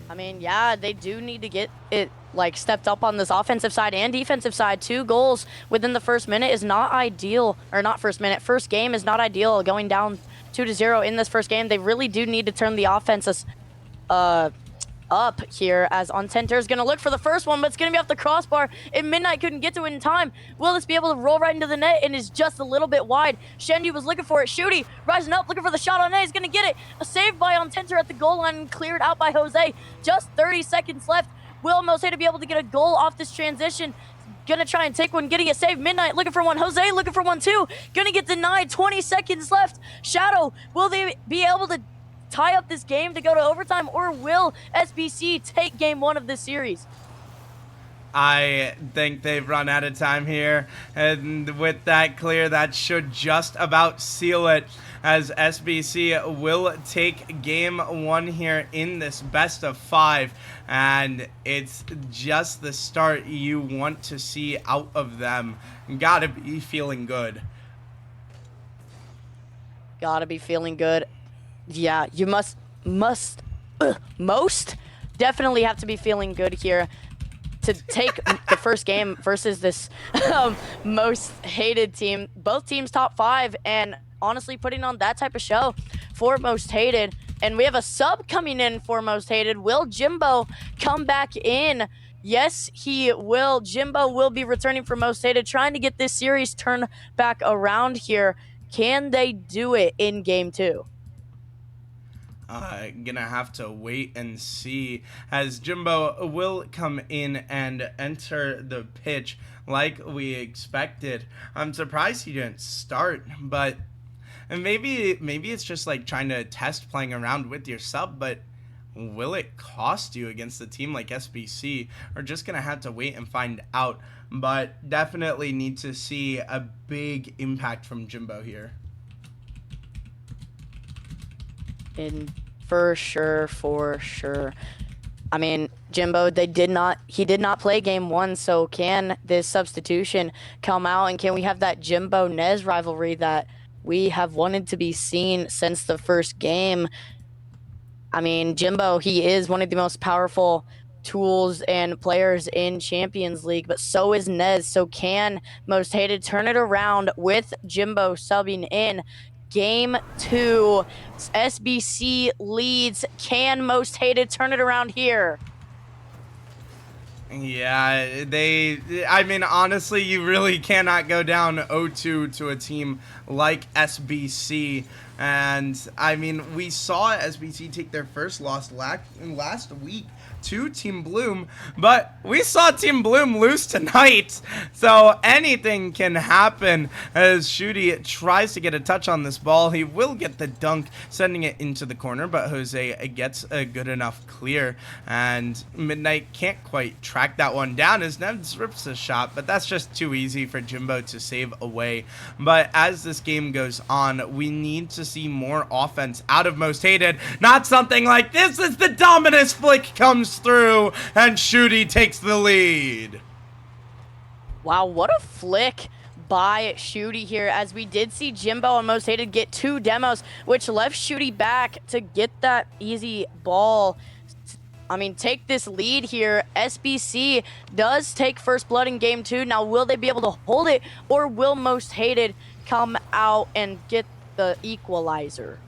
I mean, yeah, they do need to get it like stepped up on this offensive side and defensive side. 2 goals within the first minute is not ideal, or not first minute, first game is not ideal. Going down 2-0 in this first game, they really do need to turn the offense up here, as Ontenti is going to look for the first one, but it's going to be off the crossbar, and Midnight couldn't get to it in time. Will this be able to roll right into the net, and is just a little bit wide? Shenji was looking for it. Shooty rising up, looking for the shot on net. He's going to get it. A save by Ontenti at the goal line and cleared out by Jose. Just 30 seconds left. Will Moshe to be able to get a goal off this transition. Gonna try and take one, getting it saved. Midnight looking for one. Jose looking for one too. Gonna get denied. 20 seconds left. Shadow, will they be able to tie up this game to go to overtime, or will SBC take game 1 of this series? I think they've run out of time here, and with that clear, that should just about seal it, as SBC will take game 1 here in this best of 5, and it's just the start you want to see out of them. Gotta be feeling good. Gotta be feeling good. Yeah, you most definitely have to be feeling good here to take the first game versus this most hated team. Both teams top 5, and honestly putting on that type of show for most hated. And we have a sub coming in for most hated. Will Jimbo come back in? Yes, he will. Jimbo will be returning for most hated, trying to get this series turned back around here. Can they do it in game 2? Gonna have to wait and see, as Jimbo will come in and enter the pitch like we expected. I'm surprised he didn't start, but maybe it's just like trying to test playing around with your sub, but will it cost you against a team like SBC? We're just gonna have to wait and find out, but definitely need to see a big impact from Jimbo here. For sure. I mean, Jimbo, he did not play game 1, so can this substitution come out, and can we have that Jimbo-Nez rivalry that we have wanted to be seen since the first game? I mean, Jimbo, he is one of the most powerful tools and players in Champions League, but so is Nez. So can most hated turn it around with Jimbo subbing in? Game 2, SBC leads. Can most hated turn it around here? Yeah, I mean, honestly, you really cannot go down 0-2 to a team like SBC. And, I mean, we saw SBC take their first loss last week to Team Bloom, but we saw Team Bloom lose tonight, so anything can happen as Shooty tries to get a touch on this ball. He will get the dunk, sending it into the corner, but Jose gets a good enough clear, and Midnight can't quite track that one down as Nevs rips a shot, but that's just too easy for Jimbo to save away. But as this game goes on, we need to see more offense out of Most Hated, not something like this as the Dominus flick comes through and Shooty takes the lead. Wow, what a flick by Shooty here, as we did see Jimbo and Most Hated get 2 demos, which left Shooty back to get that easy ball. I mean, take this lead here. SBC does take first blood in game 2. Now, will they be able to hold it, or will Most Hated come out and get the equalizer?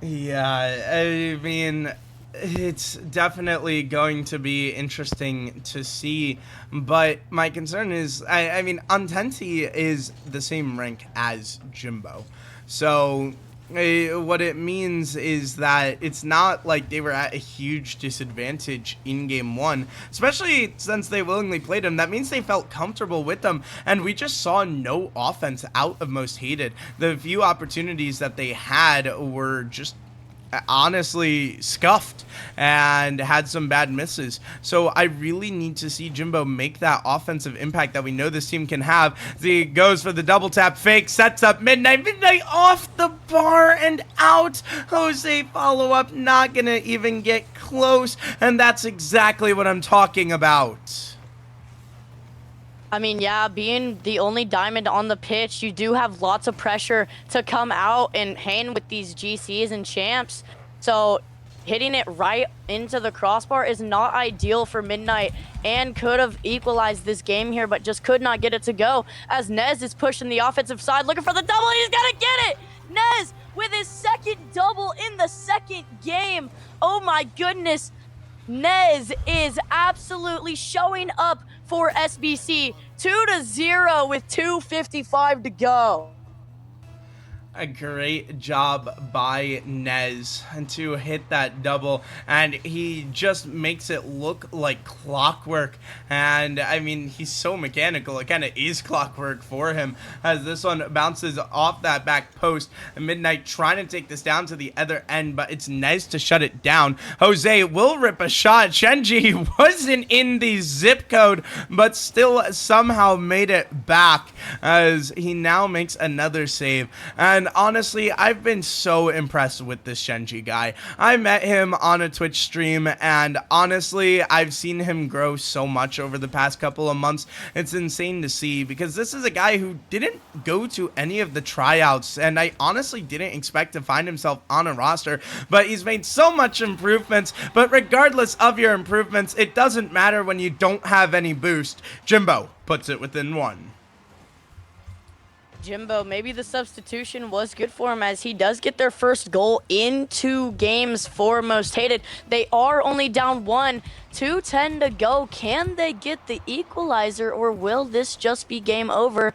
Yeah, I mean, it's definitely going to be interesting to see, but my concern is, I mean, Untenti is the same rank as Jimbo, so what it means is that it's not like they were at a huge disadvantage in game 1, especially since they willingly played him. That means they felt comfortable with them, and we just saw no offense out of Most Hated. The few opportunities that they had were just honestly scuffed and had some bad misses. So I really need to see Jimbo make that offensive impact that we know this team can have. He goes for the double tap fake, sets up Midnight off the bar and out. Jose follow up, not gonna even get close, and that's exactly what I'm talking about. I mean, yeah, being the only diamond on the pitch, you do have lots of pressure to come out and hang with these GCs and champs. So hitting it right into the crossbar is not ideal for Midnight, and could have equalized this game here, but just could not get it to go, as Nez is pushing the offensive side, looking for the double, and he's gonna get it! Nez with his second double in the second game. Oh my goodness. Nez is absolutely showing up for SBC. 2-0 with 2:55 to go. A great job by Nez to hit that double, and he just makes it look like clockwork. And I mean, he's so mechanical, it kind of is clockwork for him, as this one bounces off that back post. Midnight trying to take this down to the other end, but it's Nez to shut it down. Jose will rip a shot. Shenji wasn't in the zip code, but still somehow made it back, as he now makes another save. And honestly, I've been so impressed with this Shenji guy. I met him on a Twitch stream, and honestly, I've seen him grow so much over the past couple of months. It's insane to see, because this is a guy who didn't go to any of the tryouts, and I honestly didn't expect to find himself on a roster, but he's made so much improvements. But regardless of your improvements, it doesn't matter when you don't have any boost. Jimbo puts it within 1. Jimbo, maybe the substitution was good for him, as he does get their first goal in 2 games for Most Hated. They are only down 1, 2:10 to go. Can they get the equalizer, or will this just be game over?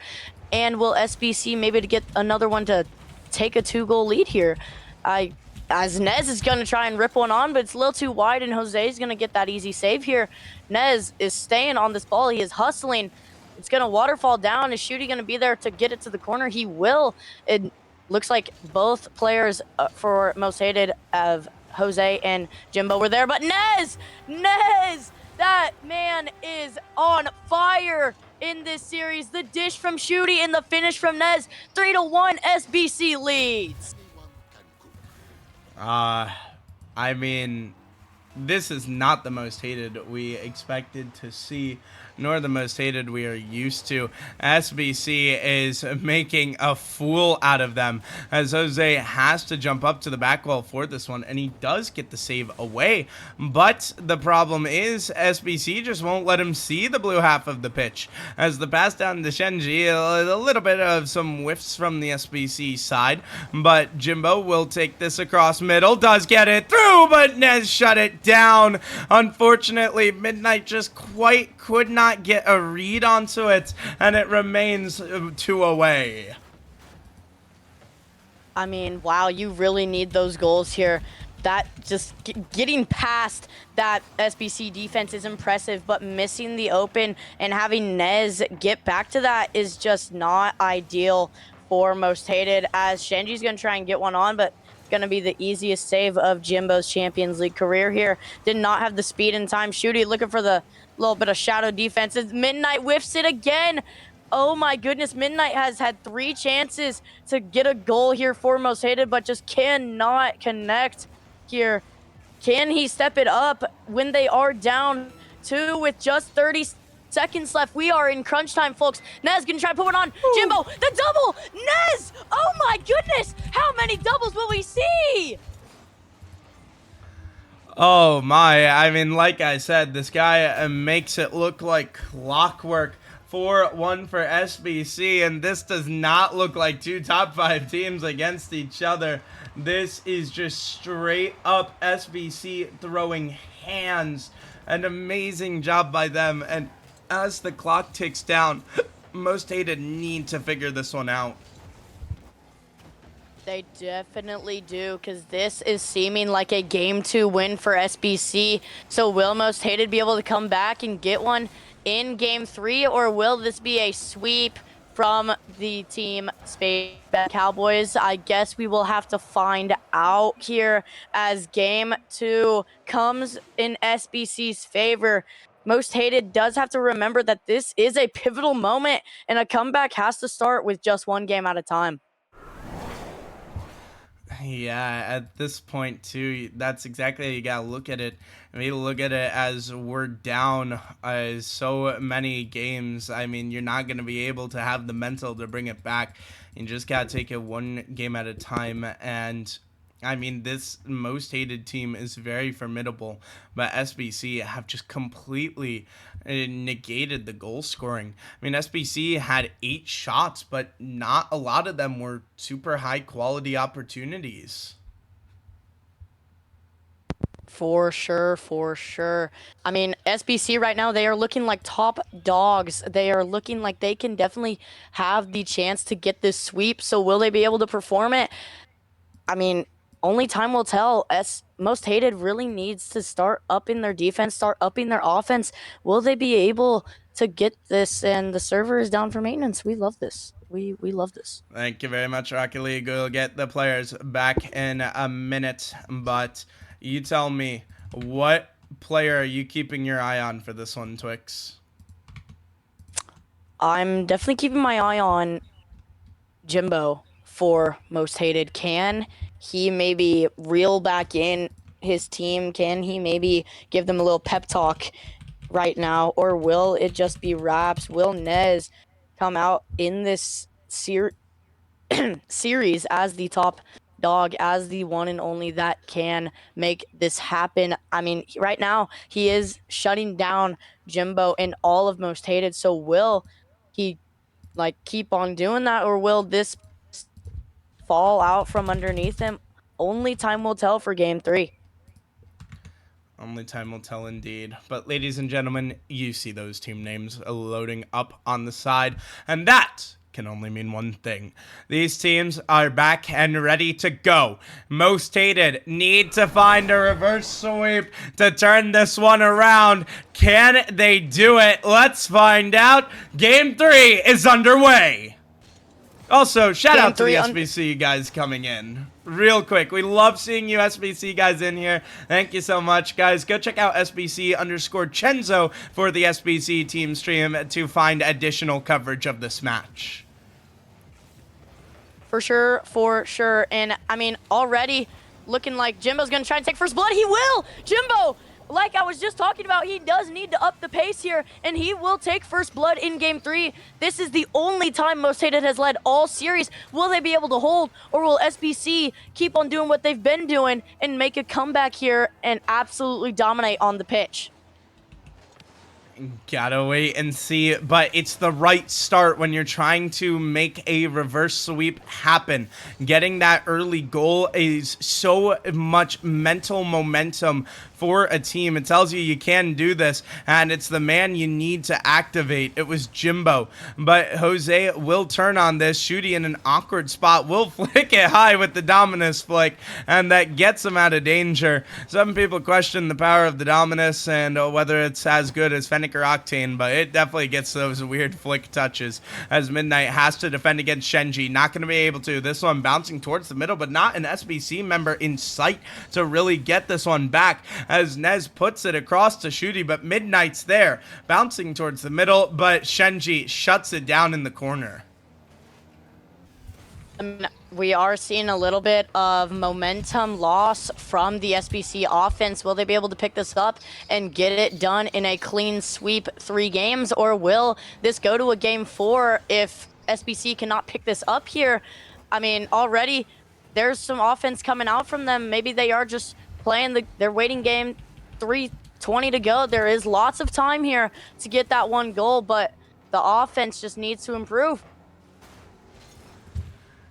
And will SBC maybe to get another one to take a 2-goal lead here? As Nez is going to try and rip one on, but it's a little too wide, and Jose is going to get that easy save here. Nez is staying on this ball. He is hustling. It's going to waterfall down. Is Shooty going to be there to get it to the corner? He will. It looks like both players for Most Hated of Jose and Jimbo were there. But Nez, that man is on fire in this series. The dish from Shooty and the finish from Nez. 3-1 SBC leads. I mean, this is not the Most Hated we expected to see, nor the Most Hated we are used to. SBC is making a fool out of them, as Jose has to jump up to the back wall for this one, and he does get the save away. But the problem is SBC just won't let him see the blue half of the pitch, as the pass down to Shenji, a little bit of some whiffs from the SBC side, but Jimbo will take this across middle, does get it through, but Nez shut it down. Unfortunately, Midnight just quite could not get a read onto it, and it remains 2 away. I mean, wow, you really need those goals here. that just getting past that SBC defense is impressive, but missing the open and having Nez get back to that is just not ideal for Most Hated, as Shenji's going to try and get one on, but it's going to be the easiest save of Jimbo's Champions League career here. Did not have the speed and time. Shooty looking for the little bit of shadow defense. Midnight whiffs it again. Oh my goodness, Midnight has had 3 chances to get a goal here for Most Hated, but just cannot connect here. Can he step it up when they are down 2 with just 30 seconds left? We are in crunch time, folks. Nez gonna try to put one on. Jimbo, the double! Nez! Oh my goodness! How many doubles will we see? Oh my, I mean, like I said, this guy makes it look like clockwork. 4-1 for SBC, and this does not look like 2 top 5 teams against each other. This is just straight up SBC throwing hands. An amazing job by them, and as the clock ticks down, Most Hated need to figure this one out. They definitely do, because this is seeming like a Game 2 win for SBC. So will Most Hated be able to come back and get one in Game 3, or will this be a sweep from the team Space Cowboys? I guess we will have to find out here as Game 2 comes in SBC's favor. Most Hated does have to remember that this is a pivotal moment, and a comeback has to start with just 1 game at a time. Yeah, at this point too, that's exactly how you gotta look at it. I mean, look at it as we're down so many games. I mean, you're not gonna be able to have the mental to bring it back. You just gotta take it 1 game at a time. And I mean, this Most Hated team is very formidable, but SBC have just completely negated the goal scoring. I mean, SBC had 8 shots, but not a lot of them were super high quality opportunities. For sure, for sure. I mean, SBC right now, they are looking like top dogs. They are looking like they can definitely have the chance to get this sweep. So will they be able to perform it? I mean, only time will tell. Most Hated really needs to start upping their defense, start upping their offense. Will they be able to get this? And the server is down for maintenance. We love this. We love this. Thank you very much, Rocket League. We'll get the players back in a minute, but you tell me, what player are you keeping your eye on for this one, Twix? I'm definitely keeping my eye on Jimbo for Most Hated. Can he maybe reel back in his team? Can he maybe give them a little pep talk right now? Or will it just be raps? Will Nez come out in this series as the top dog, as the one and only that can make this happen? I mean, right now he is shutting down Jimbo and all of Most Hated. So will he keep on doing that, or will this fall out from underneath him? Only time will tell for Game 3. Only time will tell indeed. But ladies and gentlemen, you see those team names loading up on the side, and that can only mean one thing. These teams are back and ready to go. Most Hated need to find a reverse sweep to turn this one around. Can they do it? Let's find out. Game 3 is underway. Also, shout out to the SBC guys coming in. Real quick, we love seeing you SBC guys in here. Thank you so much, guys. Go check out SBC_Chenzo for the SBC team stream to find additional coverage of this match. For sure, for sure. And, I mean, already looking like Jimbo's going to try and take first blood. He will! Jimbo! Like I was just talking about, he does need to up the pace here, and he will take first blood in Game 3. This is the only time Most Hated has led all series. Will they be able to hold, or will SBC keep on doing what they've been doing and make a comeback here and absolutely dominate on the pitch? Gotta wait and see, but it's the right start when you're trying to make a reverse sweep happen. Getting that early goal is so much mental momentum for a team. It tells you you can do this, and it's the man you need to activate. It was Jimbo, but Jose will turn on this. Shooty in an awkward spot will flick it high with the Dominus flick, and that gets him out of danger. Some people question the power of the Dominus and whether it's as good as Fennec or Octane, but it definitely gets those weird flick touches as Midnight has to defend against Shenji. Not going to be able to. This one bouncing towards the middle, but not an SBC member in sight to really get this one back as Nez puts it across to Shooty, but Midnight's there bouncing towards the middle, but Shenji shuts it down in the corner. We are seeing a little bit of momentum loss from the SBC offense. Will they be able to pick this up and get it done in a clean sweep 3 games, or will this go to a game 4 if SBC cannot pick this up here? I mean, already there's some offense coming out from them. Maybe they are just playing their waiting game. 3:20 to go. There is lots of time here to get that 1 goal, but the offense just needs to improve.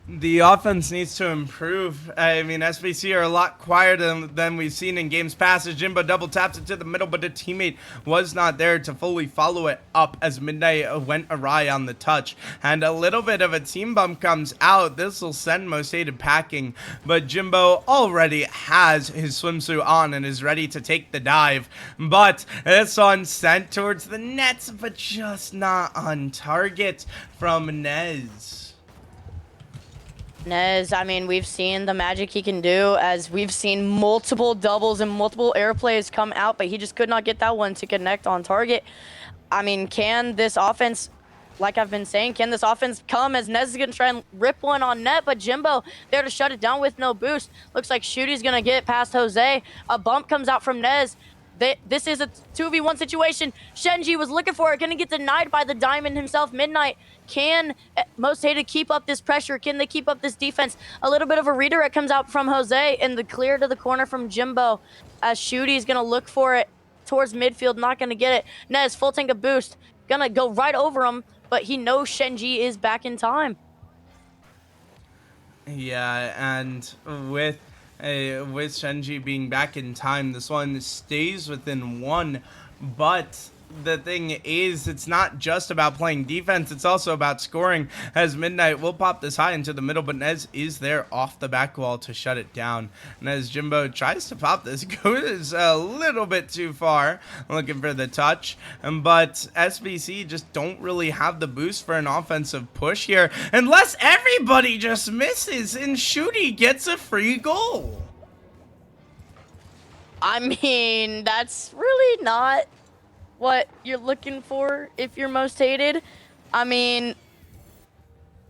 The offense needs to improve. I mean, SBC are a lot quieter than we've seen in games past. As Jimbo double taps it to the middle, but a teammate was not there to fully follow it up as Midnight went awry on the touch. And a little bit of a team bump comes out. This will send Most Hated packing, but Jimbo already has his swimsuit on and is ready to take the dive. But this one sent towards the nets, but just not on target from Nez. Nez, I mean, we've seen the magic he can do, as we've seen multiple doubles and multiple air plays come out, but he just could not get that one to connect on target. I mean, can this offense, like I've been saying, can this offense come as Nez is going to try and rip one on net, but Jimbo there to shut it down with no boost. Looks like Shooty's going to get past Jose. A bump comes out from Nez. This is a 2v1 situation. Shenji was looking for it, going to get denied by the Diamond himself, Midnight. Can Most Hated keep up this pressure? Can they keep up this defense? A little bit of a redirect comes out from Jose, and the clear to the corner from Jimbo as Shooty's going to look for it towards midfield, not going to get it. Nez, full tank of boost, going to go right over him, but he knows Shenji is back in time. Yeah, and with Shenji being back in time, this one stays within 1, but the thing is, it's not just about playing defense, it's also about scoring, as Midnight will pop this high into the middle, but Nez is there off the back wall to shut it down. And as Jimbo tries to pop this, goes a little bit too far, looking for the touch, but SBC just don't really have the boost for an offensive push here, unless everybody just misses and Shooty gets a free goal. I mean, that's really not what you're looking for if you're Most Hated. I mean,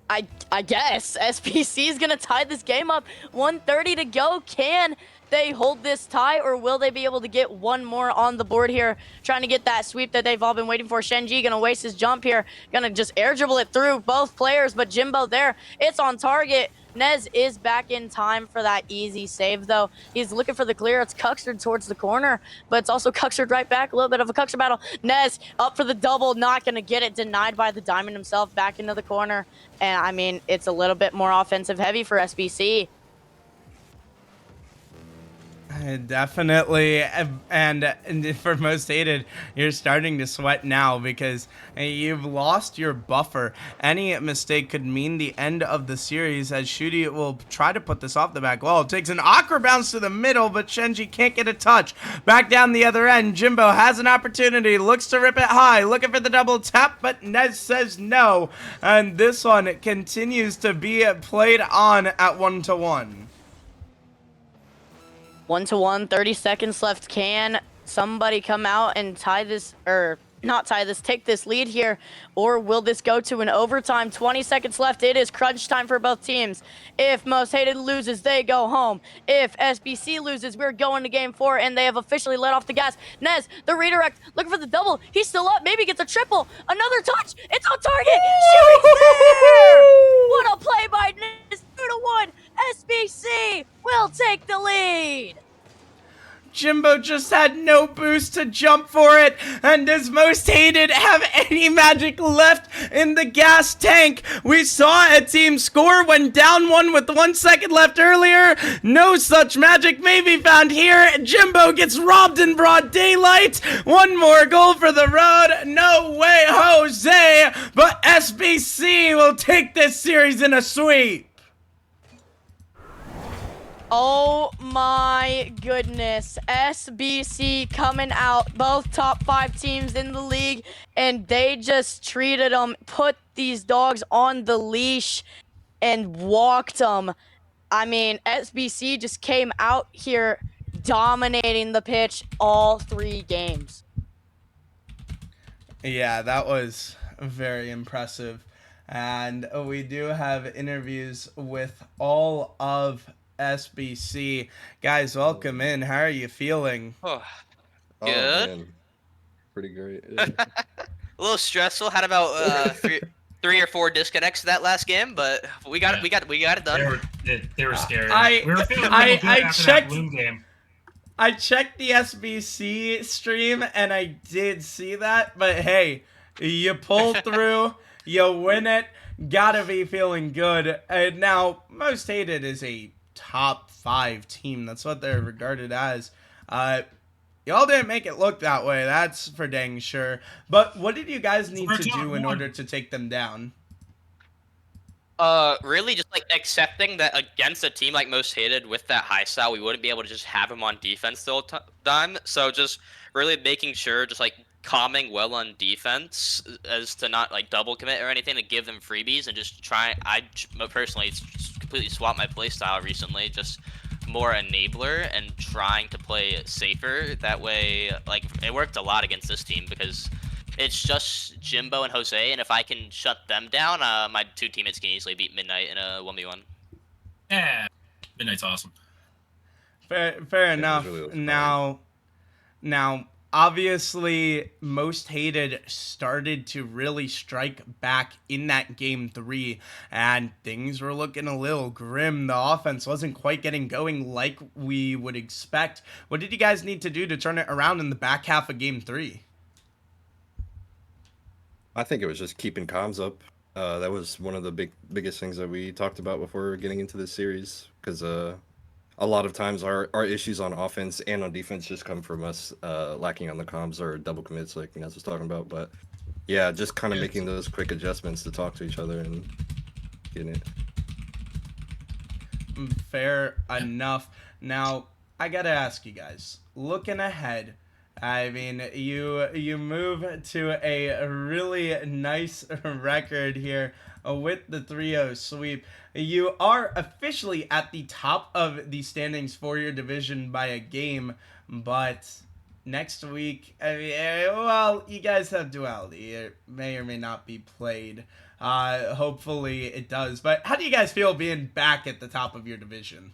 I guess SPC is gonna tie this game up. 1:30 to go. Can they hold this tie, or will they be able to get one more on the board here, trying to get that sweep that they've all been waiting for? Shenji gonna waste his jump here, gonna just air dribble it through both players, but Jimbo there, it's on target. Nez is back in time for that easy save, though. He's looking for the clear. It's Cuxtered towards the corner, but it's also Cuxtered right back. A little bit of a Cuxtered battle. Nez up for the double, not going to get it. Denied by the Diamond himself, back into the corner. And, I mean, it's a little bit more offensive heavy for SBC. Definitely, and for Most Hated, you're starting to sweat now because you've lost your buffer. Any mistake could mean the end of the series, as Shooty will try to put this off the back wall. It takes an awkward bounce to the middle, but Shenji can't get a touch. Back down the other end, Jimbo has an opportunity, looks to rip it high, looking for the double tap, but Nez says no, and this one continues to be played on at 1-1. 1-1, 30 seconds left. Can somebody come out and tie this, or not tie this, take this lead here, or will this go to an overtime? 20 seconds left. It is crunch time for both teams. If Most Hated loses, they go home. If SBC loses, we're going to game 4, and they have officially let off the gas. Nez, the redirect, looking for the double. He's still up, maybe gets a triple. Another touch, it's on target. Shooty's there! What a play by Nez, 2-1. SBC will take the lead. Jimbo just had no boost to jump for it, and does Most Hated have any magic left in the gas tank? We saw a team score when down one with 1 second left earlier. No such magic may be found here. Jimbo gets robbed in broad daylight. One more goal for the road. No way, Jose, but SBC will take this series in a sweep. Oh my goodness. SBC coming out, both top 5 teams in the league, and they just treated them, put these dogs on the leash and walked them. I mean, SBC just came out here dominating the pitch all 3 games. Yeah, that was very impressive. And we do have interviews with all of SBC. Guys, welcome in. How are you feeling? Oh, Oh, good. man. Pretty great. Yeah. A little stressful. Had about 3 or 4 disconnects that last game, but we got it done. They were scary. I- We were feeling a little good I after checked- that Bloom game. I checked the SBC stream and I did see that, but hey, you pull through, you win it, gotta be feeling good. And now, Most Hated is a top 5 team. That's what they're regarded as. Y'all didn't make it look that way, that's for dang sure. But what did you guys need We're to top do in 1. order to take them down? Really just like accepting that against a team like Most Hated with that high style, we wouldn't be able to just have him on defense the whole time. So just really making sure, just like calming well on defense as to not like double commit or anything, to give them freebies and just try. I personally completely swapped my play style recently, just more enabler and trying to play safer. That way, like, it worked a lot against this team because it's just Jimbo and Jose, and if I can shut them down, my 2 teammates can easily beat Midnight in a 1v1. Yeah, Midnight's awesome. Fair enough. really was Now, obviously, Most Hated started to really strike back in that game 3, and things were looking a little grim. The offense wasn't quite getting going like we would expect. What did you guys need to do to turn it around in the back half of game 3? I think it was just keeping comms up. That was one of the biggest things that we talked about before getting into this series, because a lot of times our issues on offense and on defense just come from us lacking on the comms or double commits, like Nez was talking about. But yeah, just kind of making those quick adjustments to talk to each other and getting it. Fair enough. Now, I gotta ask you guys, looking ahead, I mean, you move to a really nice record here with the 3-0 sweep. You are officially at the top of the standings for your division by a game, but next week, I mean, well, you guys have duality. It may or may not be played. Hopefully it does. But how do you guys feel being back at the top of your division?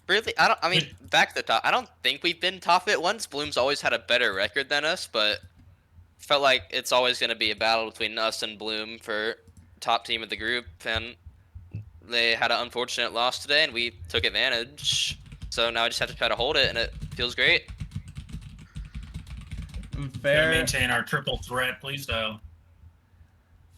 Really, I mean, back to the top. I don't think we've been top it once. Bloom's always had a better record than us, but felt like it's always going to be a battle between us and Bloom for top team of the group, and they had an unfortunate loss today, and we took advantage. So now I just have to try to hold it, and it feels great. Fair. Gotta maintain our triple threat play style.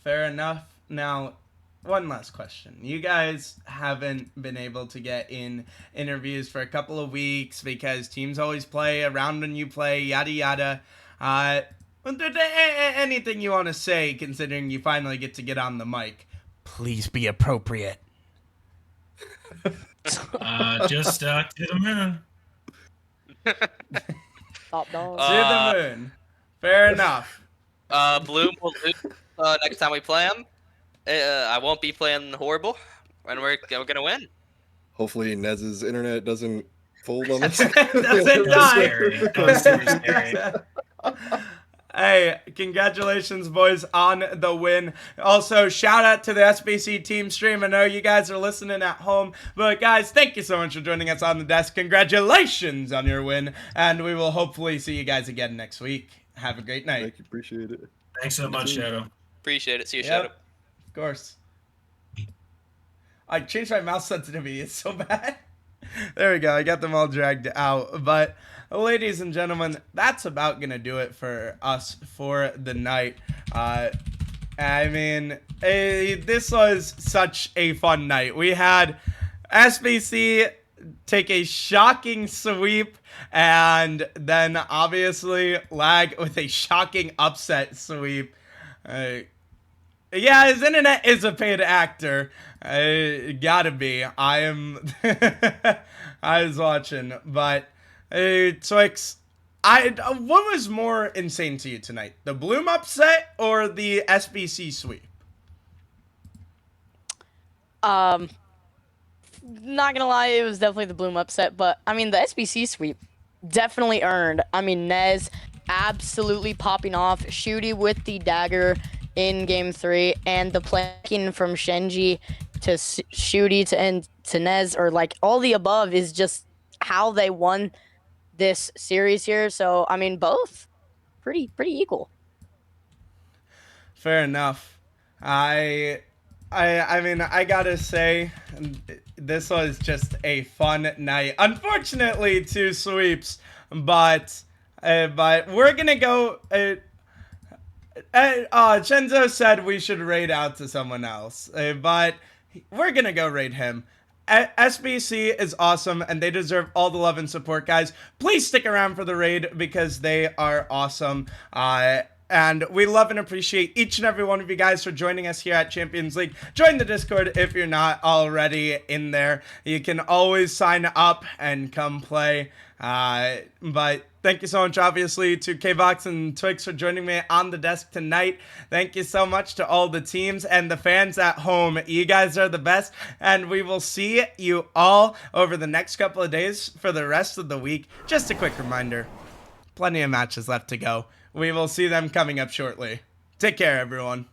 Fair enough. Now, one last question. You guys haven't been able to get in interviews for a couple of weeks because teams always play around when you play, yada yada. Anything you want to say, considering you finally get to get on the mic? Please be appropriate. Just to the moon. Top dog. To the moon. Fair enough. Bloom will lose next time we play him. I won't be playing horrible, and we're gonna win. Hopefully Nez's internet doesn't fold on us. Doesn't That was die. scary. That was super scary. Hey, congratulations, boys, on the win. Also, shout out to the SBC team stream. I know you guys are listening at home, but guys, thank you so much for joining us on the desk. Congratulations on your win, and we will hopefully see you guys again next week. Have a great night. Thank you, appreciate it. Thanks so much, Shadow. Appreciate it. See you, Yep, Shadow. of course. I changed my mouse sensitivity. It's so bad. There we go. I got them all dragged out. But, ladies and gentlemen, that's about going to do it for us for the night. I mean, this was such a fun night. We had SBC take a shocking sweep, and then obviously Lag with a shocking upset sweep. Yeah, his internet is a paid actor. Gotta be. I was watching, but Twix, what was more insane to you tonight? The Bloom upset or the SBC sweep? Not gonna lie, it was definitely the Bloom upset, but I mean the SBC sweep definitely earned. I mean Nez absolutely popping off, Shooty with the dagger in game 3, and the planking from Shenji to Shooty to Nez, or like all the above, is just how they won this series here. So I mean both pretty equal. Fair enough. I mean, I gotta say, this was just a fun night. Unfortunately, 2 sweeps, but we're gonna go. Chenzo said we should raid out to someone else, but we're gonna go raid him. SBC is awesome, and they deserve all the love and support, guys. Please stick around for the raid because they are awesome. And we love and appreciate each and every one of you guys for joining us here at Champions League. Join the Discord if you're not already in there. You can always sign up and come play. But thank you so much, obviously, to K-Vox and Twix for joining me on the desk tonight. Thank you so much to all the teams and the fans at home. You guys are the best, and we will see you all over the next couple of days for the rest of the week. Just a quick reminder, plenty of matches left to go. We will see them coming up shortly. Take care, everyone.